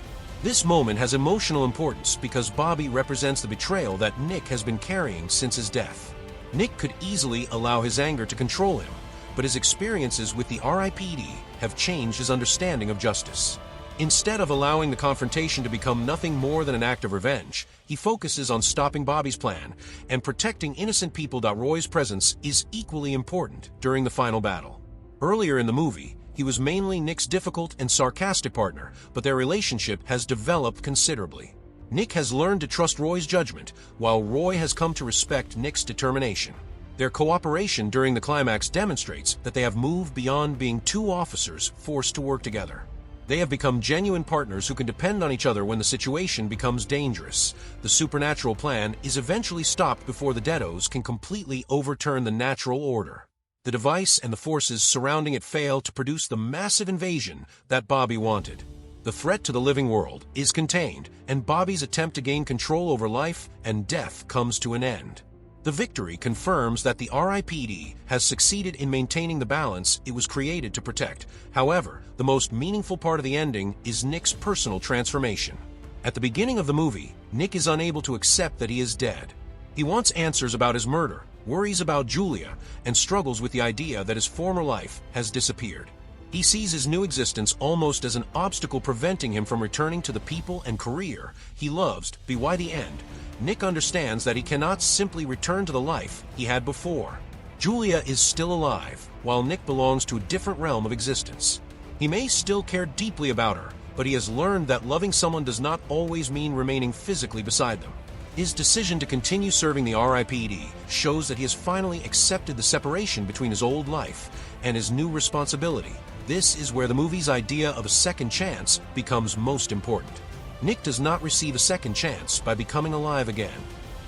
This moment has emotional importance because Bobby represents the betrayal that Nick has been carrying since his death. Nick could easily allow his anger to control him, but his experiences with the R.I.P.D. have changed his understanding of justice. Instead of allowing the confrontation to become nothing more than an act of revenge, he focuses on stopping Bobby's plan and protecting innocent people. Roy's presence is equally important during the final battle. Earlier in the movie, he was mainly Nick's difficult and sarcastic partner, but their relationship has developed considerably. Nick has learned to trust Roy's judgment, while Roy has come to respect Nick's determination. Their cooperation during the climax demonstrates that they have moved beyond being two officers forced to work together. They have become genuine partners who can depend on each other when the situation becomes dangerous. The supernatural plan is eventually stopped before the Deados can completely overturn the natural order. The device and the forces surrounding it fail to produce the massive invasion that Bobby wanted. The threat to the living world is contained, and Bobby's attempt to gain control over life and death comes to an end. The victory confirms that the R.I.P.D. has succeeded in maintaining the balance it was created to protect. However, the most meaningful part of the ending is Nick's personal transformation. At the beginning of the movie, Nick is unable to accept that he is dead. He wants answers about his murder, worries about Julia, and struggles with the idea that his former life has disappeared. He sees his new existence almost as an obstacle preventing him from returning to the people and career he loves. By the end, Nick understands that he cannot simply return to the life he had before. Julia is still alive, while Nick belongs to a different realm of existence. He may still care deeply about her, but he has learned that loving someone does not always mean remaining physically beside them. His decision to continue serving the R.I.P.D. shows that he has finally accepted the separation between his old life and his new responsibility. This is where the movie's idea of a second chance becomes most important. Nick does not receive a second chance by becoming alive again.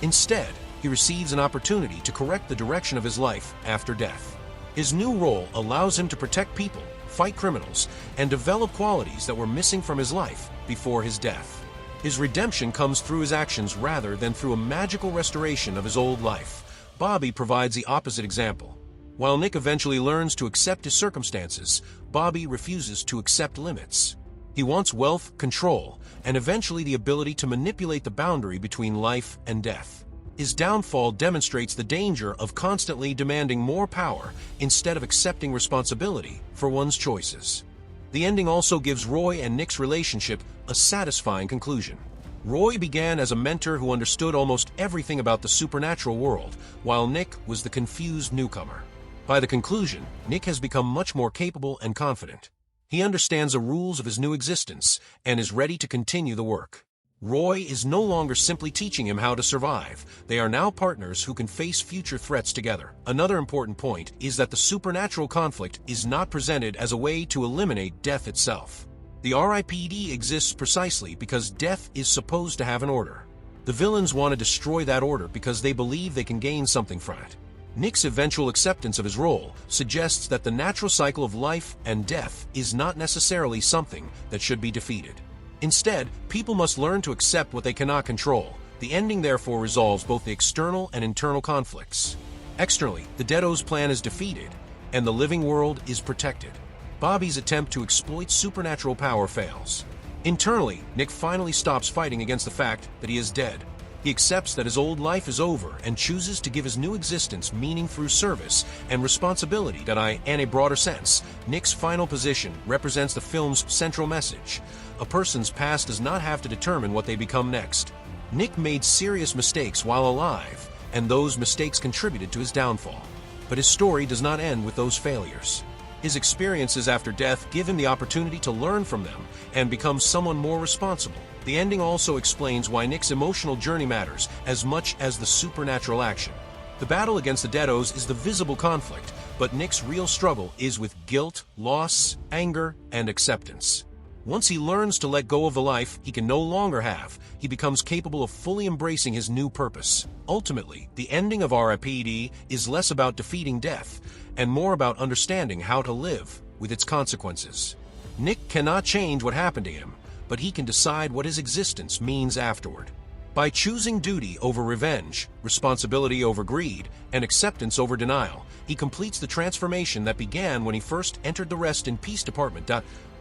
Instead, he receives an opportunity to correct the direction of his life after death. His new role allows him to protect people, fight criminals, and develop qualities that were missing from his life before his death. His redemption comes through his actions rather than through a magical restoration of his old life. Bobby provides the opposite example. While Nick eventually learns to accept his circumstances, Bobby refuses to accept limits. He wants wealth, control, and eventually the ability to manipulate the boundary between life and death. His downfall demonstrates the danger of constantly demanding more power instead of accepting responsibility for one's choices. The ending also gives Roy and Nick's relationship a satisfying conclusion. Roy began as a mentor who understood almost everything about the supernatural world, while Nick was the confused newcomer. By the conclusion, Nick has become much more capable and confident. He understands the rules of his new existence and is ready to continue the work. Roy is no longer simply teaching him how to survive. They are now partners who can face future threats together. Another important point is that the supernatural conflict is not presented as a way to eliminate death itself. The R.I.P.D. exists precisely because death is supposed to have an order. The villains want to destroy that order because they believe they can gain something from it. Nick's eventual acceptance of his role suggests that the natural cycle of life and death is not necessarily something that should be defeated. Instead, people must learn to accept what they cannot control. The ending therefore resolves both the external and internal conflicts. Externally, the Deado's plan is defeated, and the living world is protected. Bobby's attempt to exploit supernatural power fails. Internally, Nick finally stops fighting against the fact that he is dead. He accepts that his old life is over and chooses to give his new existence meaning through service and responsibility. In a broader sense, Nick's final position represents the film's central message. A person's past does not have to determine what they become next. Nick made serious mistakes while alive, and those mistakes contributed to his downfall. But his story does not end with those failures. His experiences after death give him the opportunity to learn from them and become someone more responsible. The ending also explains why Nick's emotional journey matters as much as the supernatural action. The battle against the Deados is the visible conflict, but Nick's real struggle is with guilt, loss, anger, and acceptance. Once he learns to let go of the life he can no longer have, he becomes capable of fully embracing his new purpose. Ultimately, the ending of R.I.P.D. is less about defeating death and more about understanding how to live with its consequences. Nick cannot change what happened to him, but he can decide what his existence means afterward. By choosing duty over revenge, responsibility over greed, and acceptance over denial, he completes the transformation that began when he first entered the Rest in Peace Department.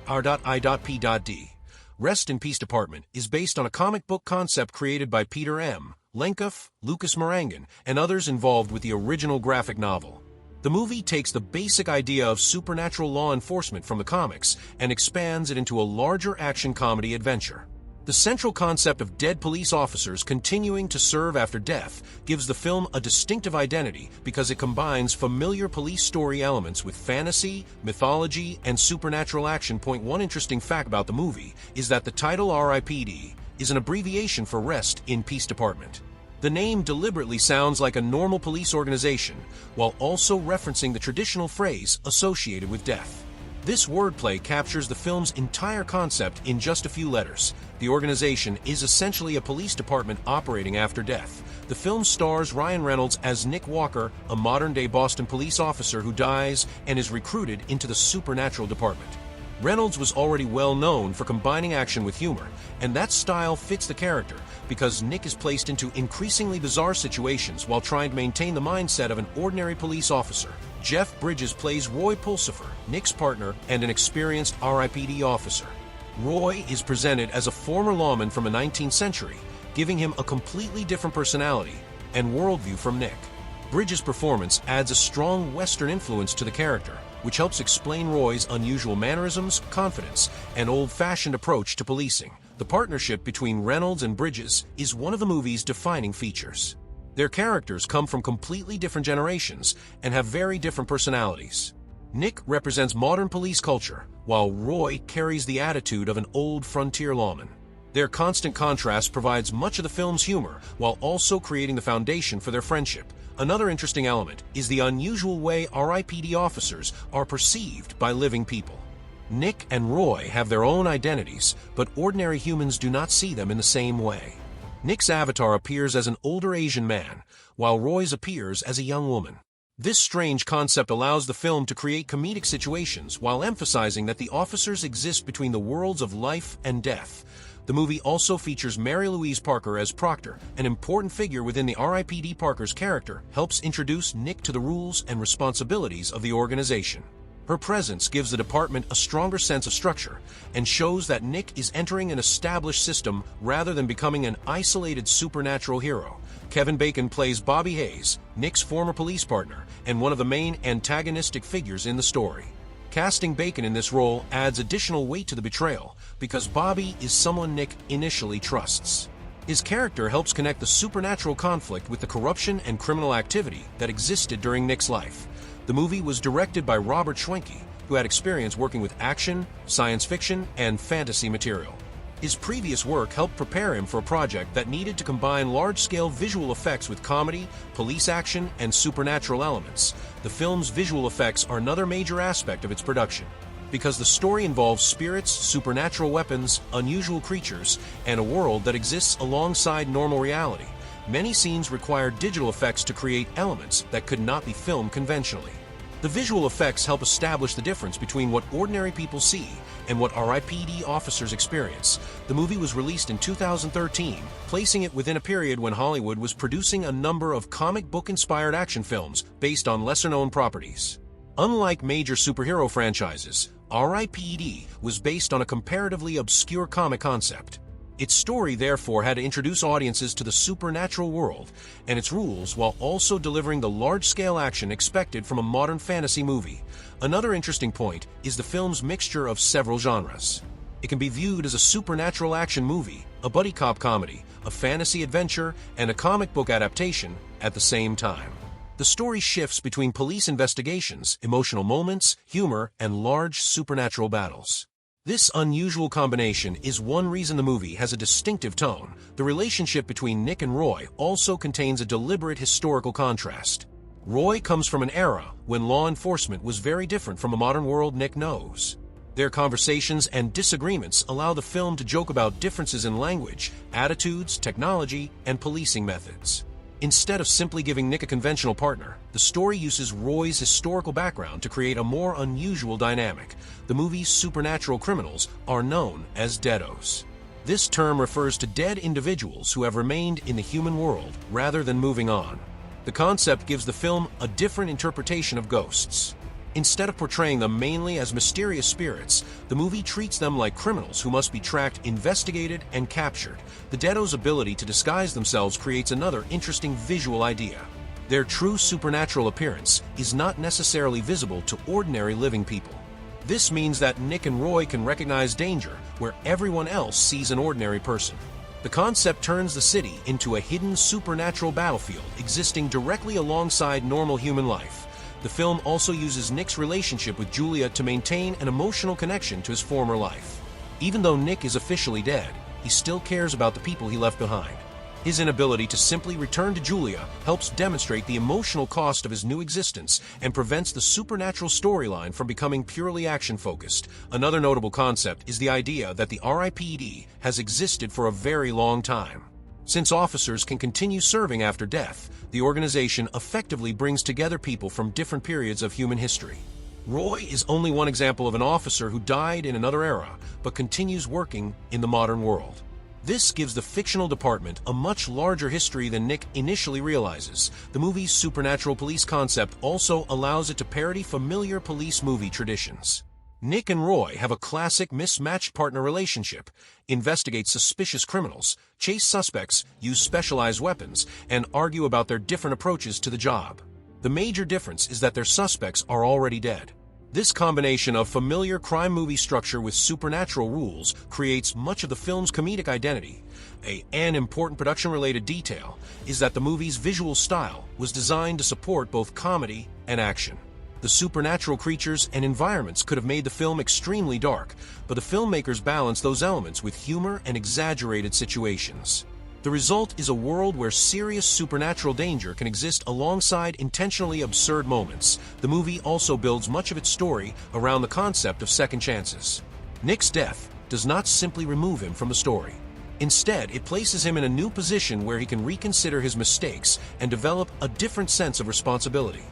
R.I.P.D. Rest in Peace Department is based on a comic book concept created by Peter M. Lenkoff, Lucas Morangan, and others involved with the original graphic novel. The movie takes the basic idea of supernatural law enforcement from the comics and expands it into a larger action comedy adventure. The central concept of dead police officers continuing to serve after death gives the film a distinctive identity because it combines familiar police story elements with fantasy, mythology, and supernatural action. One interesting fact about the movie is that the title R.I.P.D. is an abbreviation for Rest in Peace Department. The name deliberately sounds like a normal police organization, while also referencing the traditional phrase associated with death. This wordplay captures the film's entire concept in just a few letters. The organization is essentially a police department operating after death. The film stars Ryan Reynolds as Nick Walker, a modern-day Boston police officer who dies and is recruited into the supernatural department. Reynolds was already well known for combining action with humor, and that style fits the character because Nick is placed into increasingly bizarre situations while trying to maintain the mindset of an ordinary police officer. Jeff Bridges plays Roy Pulsifer, Nick's partner and an experienced R.I.P.D. officer. Roy is presented as a former lawman from the 19th century, giving him a completely different personality and worldview from Nick. Bridges' performance adds a strong Western influence to the character, which helps explain Roy's unusual mannerisms, confidence, and old-fashioned approach to policing. The partnership between Reynolds and Bridges is one of the movie's defining features. Their characters come from completely different generations and have very different personalities. Nick represents modern police culture, while Roy carries the attitude of an old frontier lawman. Their constant contrast provides much of the film's humor, while also creating the foundation for their friendship. Another interesting element is the unusual way R.I.P.D. officers are perceived by living people. Nick and Roy have their own identities, but ordinary humans do not see them in the same way. Nick's avatar appears as an older Asian man, while Roy's appears as a young woman. This strange concept allows the film to create comedic situations while emphasizing that the officers exist between the worlds of life and death. The movie also features Mary Louise Parker as Proctor, an important figure within the R.I.P.D. Parker's character, helps introduce Nick to the rules and responsibilities of the organization. Her presence gives the department a stronger sense of structure and shows that Nick is entering an established system rather than becoming an isolated supernatural hero. Kevin Bacon plays Bobby Hayes, Nick's former police partner, and one of the main antagonistic figures in the story. Casting Bacon in this role adds additional weight to the betrayal, because Bobby is someone Nick initially trusts. His character helps connect the supernatural conflict with the corruption and criminal activity that existed during Nick's life. The movie was directed by Robert Schwenke, who had experience working with action, science fiction, and fantasy material. His previous work helped prepare him for a project that needed to combine large-scale visual effects with comedy, police action, and supernatural elements. The film's visual effects are another major aspect of its production. Because the story involves spirits, supernatural weapons, unusual creatures, and a world that exists alongside normal reality, many scenes require digital effects to create elements that could not be filmed conventionally. The visual effects help establish the difference between what ordinary people see and what R.I.P.D. officers experience. The movie was released in 2013, placing it within a period when Hollywood was producing a number of comic book-inspired action films based on lesser-known properties. Unlike major superhero franchises, R.I.P.D. was based on a comparatively obscure comic concept. Its story, therefore, had to introduce audiences to the supernatural world and its rules while also delivering the large-scale action expected from a modern fantasy movie. Another interesting point is the film's mixture of several genres. It can be viewed as a supernatural action movie, a buddy cop comedy, a fantasy adventure, and a comic book adaptation at the same time. The story shifts between police investigations, emotional moments, humor, and large supernatural battles. This unusual combination is one reason the movie has a distinctive tone. The relationship between Nick and Roy also contains a deliberate historical contrast. Roy comes from an era when law enforcement was very different from a modern world Nick knows. Their conversations and disagreements allow the film to joke about differences in language, attitudes, technology, and policing methods. Instead of simply giving Nick a conventional partner, the story uses Roy's historical background to create a more unusual dynamic. The movie's supernatural criminals are known as deados. This term refers to dead individuals who have remained in the human world rather than moving on. The concept gives the film a different interpretation of ghosts. Instead of portraying them mainly as mysterious spirits, the movie treats them like criminals who must be tracked, investigated, and captured. The deados' ability to disguise themselves creates another interesting visual idea. Their true supernatural appearance is not necessarily visible to ordinary living people. This means that Nick and Roy can recognize danger where everyone else sees an ordinary person. The concept turns the city into a hidden supernatural battlefield existing directly alongside normal human life. The film also uses Nick's relationship with Julia to maintain an emotional connection to his former life. Even though Nick is officially dead, he still cares about the people he left behind. His inability to simply return to Julia helps demonstrate the emotional cost of his new existence and prevents the supernatural storyline from becoming purely action-focused. Another notable concept is the idea that the R.I.P.D. has existed for a very long time. Since officers can continue serving after death, the organization effectively brings together people from different periods of human history. Roy is only one example of an officer who died in another era, but continues working in the modern world. This gives the fictional department a much larger history than Nick initially realizes. The movie's supernatural police concept also allows it to parody familiar police movie traditions. Nick and Roy have a classic mismatched partner relationship, investigate suspicious criminals, chase suspects, use specialized weapons, and argue about their different approaches to the job. The major difference is that their suspects are already dead. This combination of familiar crime movie structure with supernatural rules creates much of the film's comedic identity. An important production-related detail is that the movie's visual style was designed to support both comedy and action. The supernatural creatures and environments could have made the film extremely dark, but the filmmakers balanced those elements with humor and exaggerated situations. The result is a world where serious supernatural danger can exist alongside intentionally absurd moments. The movie also builds much of its story around the concept of second chances. Nick's death does not simply remove him from the story. Instead, it places him in a new position where he can reconsider his mistakes and develop a different sense of responsibility.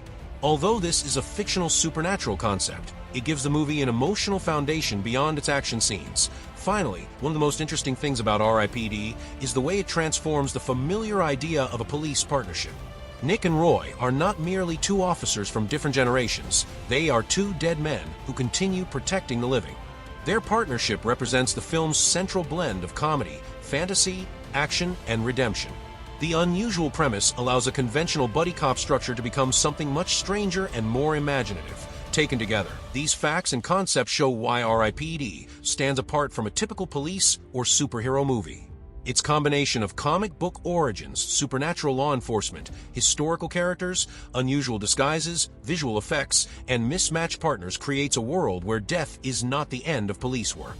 Although this is a fictional supernatural concept, it gives the movie an emotional foundation beyond its action scenes. Finally, one of the most interesting things about R.I.P.D. is the way it transforms the familiar idea of a police partnership. Nick and Roy are not merely two officers from different generations, they are two dead men who continue protecting the living. Their partnership represents the film's central blend of comedy, fantasy, action, and redemption. The unusual premise allows a conventional buddy cop structure to become something much stranger and more imaginative. Taken together, these facts and concepts show why R.I.P.D. stands apart from a typical police or superhero movie. Its combination of comic book origins, supernatural law enforcement, historical characters, unusual disguises, visual effects, and mismatched partners creates a world where death is not the end of police work.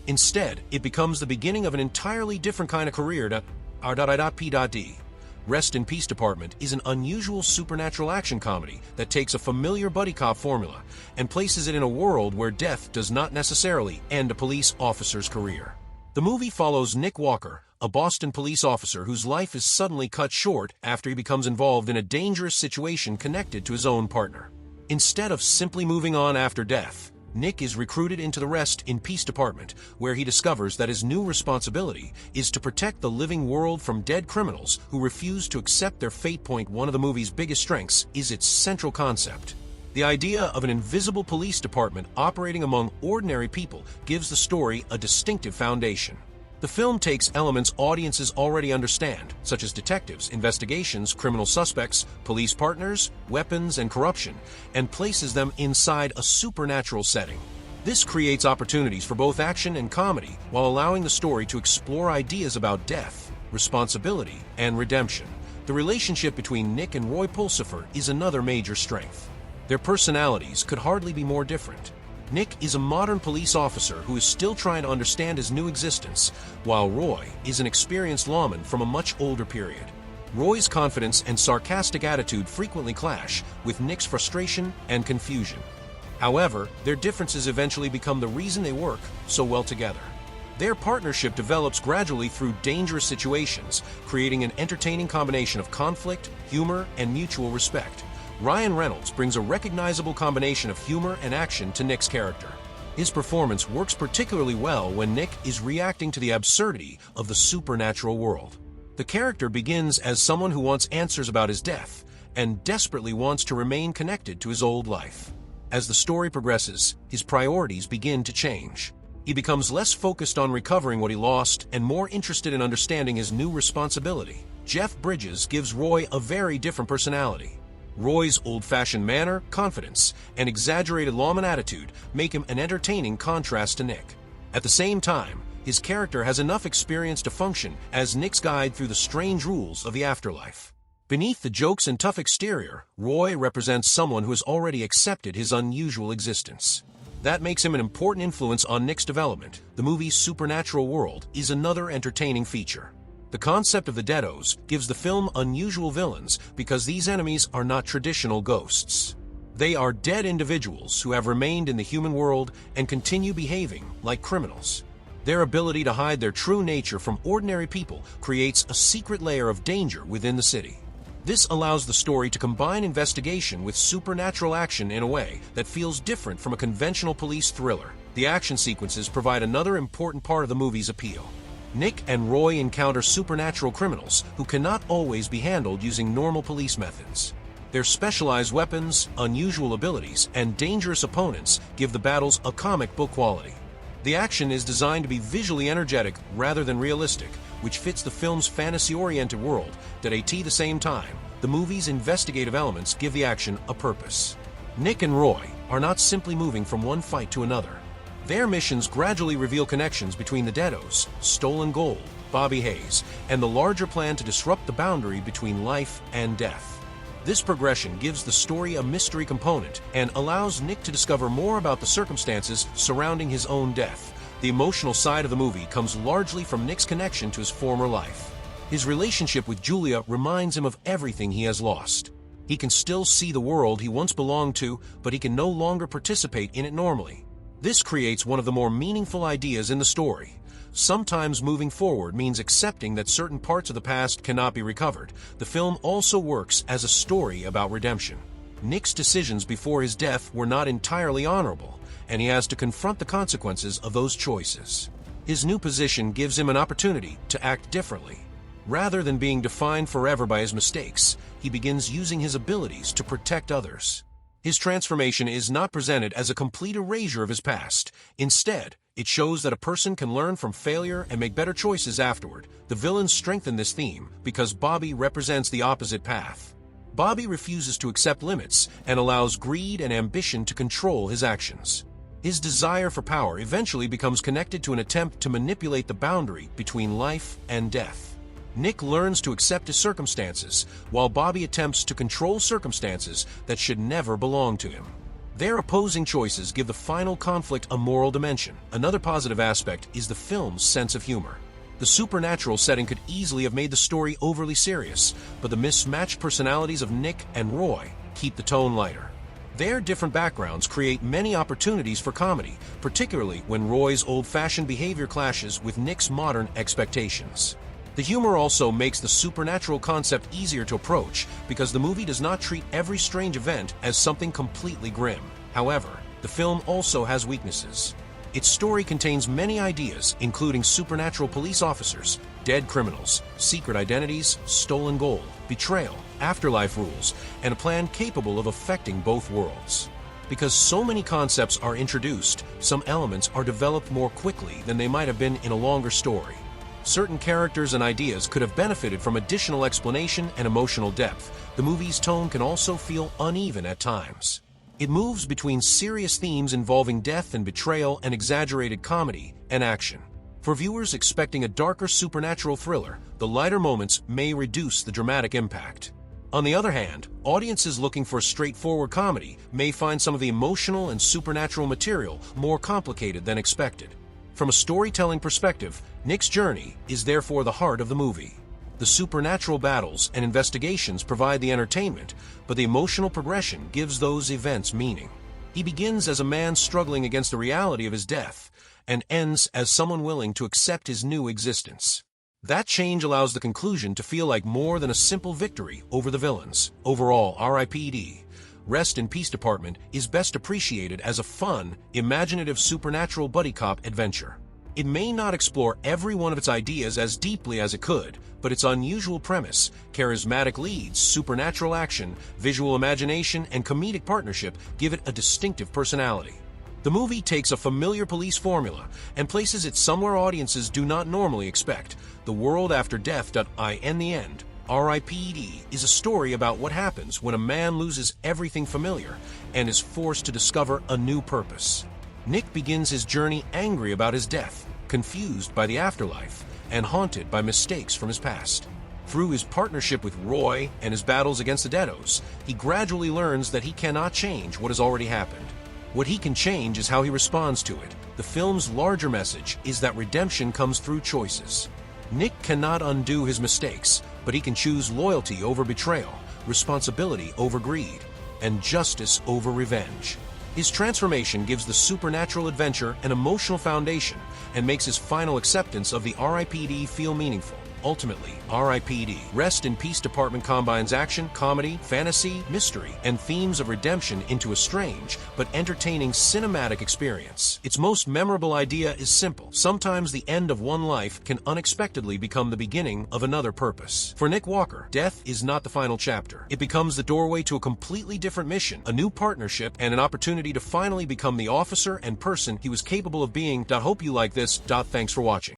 Instead, it becomes the beginning of an entirely different kind of career. R.I.P.D. Rest in Peace Department is an unusual supernatural action comedy that takes a familiar buddy cop formula and places it in a world where death does not necessarily end a police officer's career. The movie follows Nick Walker, a Boston police officer whose life is suddenly cut short after he becomes involved in a dangerous situation connected to his own partner. Instead of simply moving on after death, Nick is recruited into the Rest in Peace Department, where he discovers that his new responsibility is to protect the living world from dead criminals who refuse to accept their fate. One of the movie's biggest strengths is its central concept. The idea of an invisible police department operating among ordinary people gives the story a distinctive foundation. The film takes elements audiences already understand, such as detectives, investigations, criminal suspects, police partners, weapons, and corruption, and places them inside a supernatural setting. This creates opportunities for both action and comedy, while allowing the story to explore ideas about death, responsibility, and redemption. The relationship between Nick and Roy Pulsifer is another major strength. Their personalities could hardly be more different. Nick is a modern police officer who is still trying to understand his new existence, while Roy is an experienced lawman from a much older period. Roy's confidence and sarcastic attitude frequently clash with Nick's frustration and confusion. However, their differences eventually become the reason they work so well together. Their partnership develops gradually through dangerous situations, creating an entertaining combination of conflict, humor, and mutual respect. Ryan Reynolds brings a recognizable combination of humor and action to Nick's character. His performance works particularly well when Nick is reacting to the absurdity of the supernatural world. The character begins as someone who wants answers about his death and desperately wants to remain connected to his old life. As the story progresses, his priorities begin to change. He becomes less focused on recovering what he lost and more interested in understanding his new responsibility. Jeff Bridges gives Roy a very different personality. Roy's old-fashioned manner, confidence, and exaggerated lawman attitude make him an entertaining contrast to Nick. At the same time, his character has enough experience to function as Nick's guide through the strange rules of the afterlife. Beneath the jokes and tough exterior, Roy represents someone who has already accepted his unusual existence. That makes him an important influence on Nick's development. The movie's supernatural world is another entertaining feature. The concept of the Deados gives the film unusual villains because these enemies are not traditional ghosts. They are dead individuals who have remained in the human world and continue behaving like criminals. Their ability to hide their true nature from ordinary people creates a secret layer of danger within the city. This allows the story to combine investigation with supernatural action in a way that feels different from a conventional police thriller. The action sequences provide another important part of the movie's appeal. Nick and Roy encounter supernatural criminals who cannot always be handled using normal police methods. Their specialized weapons, unusual abilities, and dangerous opponents give the battles a comic book quality. The action is designed to be visually energetic rather than realistic, which fits the film's fantasy-oriented world. At the same time, the movie's investigative elements give the action a purpose. Nick and Roy are not simply moving from one fight to another. Their missions gradually reveal connections between the Deados, stolen gold, Bobby Hayes, and the larger plan to disrupt the boundary between life and death. This progression gives the story a mystery component and allows Nick to discover more about the circumstances surrounding his own death. The emotional side of the movie comes largely from Nick's connection to his former life. His relationship with Julia reminds him of everything he has lost. He can still see the world he once belonged to, but he can no longer participate in it normally. This creates one of the more meaningful ideas in the story. Sometimes moving forward means accepting that certain parts of the past cannot be recovered. The film also works as a story about redemption. Nick's decisions before his death were not entirely honorable, and he has to confront the consequences of those choices. His new position gives him an opportunity to act differently. Rather than being defined forever by his mistakes, he begins using his abilities to protect others. His transformation is not presented as a complete erasure of his past. Instead, it shows that a person can learn from failure and make better choices afterward. The villains strengthen this theme because Bobby represents the opposite path. Bobby refuses to accept limits and allows greed and ambition to control his actions. His desire for power eventually becomes connected to an attempt to manipulate the boundary between life and death. Nick learns to accept his circumstances, while Bobby attempts to control circumstances that should never belong to him. Their opposing choices give the final conflict a moral dimension. Another positive aspect is the film's sense of humor. The supernatural setting could easily have made the story overly serious, but the mismatched personalities of Nick and Roy keep the tone lighter. Their different backgrounds create many opportunities for comedy, particularly when Roy's old-fashioned behavior clashes with Nick's modern expectations. The humor also makes the supernatural concept easier to approach because the movie does not treat every strange event as something completely grim. However, the film also has weaknesses. Its story contains many ideas, including supernatural police officers, dead criminals, secret identities, stolen gold, betrayal, afterlife rules, and a plan capable of affecting both worlds. Because so many concepts are introduced, some elements are developed more quickly than they might have been in a longer story. Certain characters and ideas could have benefited from additional explanation and emotional depth. The movie's tone can also feel uneven at times. It moves between serious themes involving death and betrayal and exaggerated comedy and action. For viewers expecting a darker supernatural thriller, the lighter moments may reduce the dramatic impact. On the other hand, audiences looking for a straightforward comedy may find some of the emotional and supernatural material more complicated than expected. From a storytelling perspective, Nick's journey is therefore the heart of the movie. The supernatural battles and investigations provide the entertainment, but the emotional progression gives those events meaning. He begins as a man struggling against the reality of his death, and ends as someone willing to accept his new existence. That change allows the conclusion to feel like more than a simple victory over the villains. Overall, R.I.P.D. Rest in Peace Department is best appreciated as a fun, imaginative supernatural buddy cop adventure. It may not explore every one of its ideas as deeply as it could, but its unusual premise, charismatic leads, supernatural action, visual imagination, and comedic partnership give it a distinctive personality. The movie takes a familiar police formula and places it somewhere audiences do not normally expect. The world after death. In the end, R.I.P.D. is a story about what happens when a man loses everything familiar and is forced to discover a new purpose. Nick begins his journey angry about his death, confused by the afterlife, and haunted by mistakes from his past. Through his partnership with Roy and his battles against the Deados, he gradually learns that he cannot change what has already happened. What he can change is how he responds to it. The film's larger message is that redemption comes through choices. Nick cannot undo his mistakes, but he can choose loyalty over betrayal, responsibility over greed, and justice over revenge. His transformation gives the supernatural adventure an emotional foundation and makes his final acceptance of the R.I.P.D. feel meaningful. ultimately, R.I.P.D. Rest in Peace Department combines action, comedy, fantasy, mystery, and themes of redemption into a strange but entertaining cinematic experience. Its most memorable idea is simple. Sometimes the end of one life can unexpectedly become the beginning of another purpose. For Nick Walker, death is not the final chapter. It becomes the doorway to a completely different mission, a new partnership, and an opportunity to finally become the officer and person he was capable of being. Hope you like this. Thanks for watching.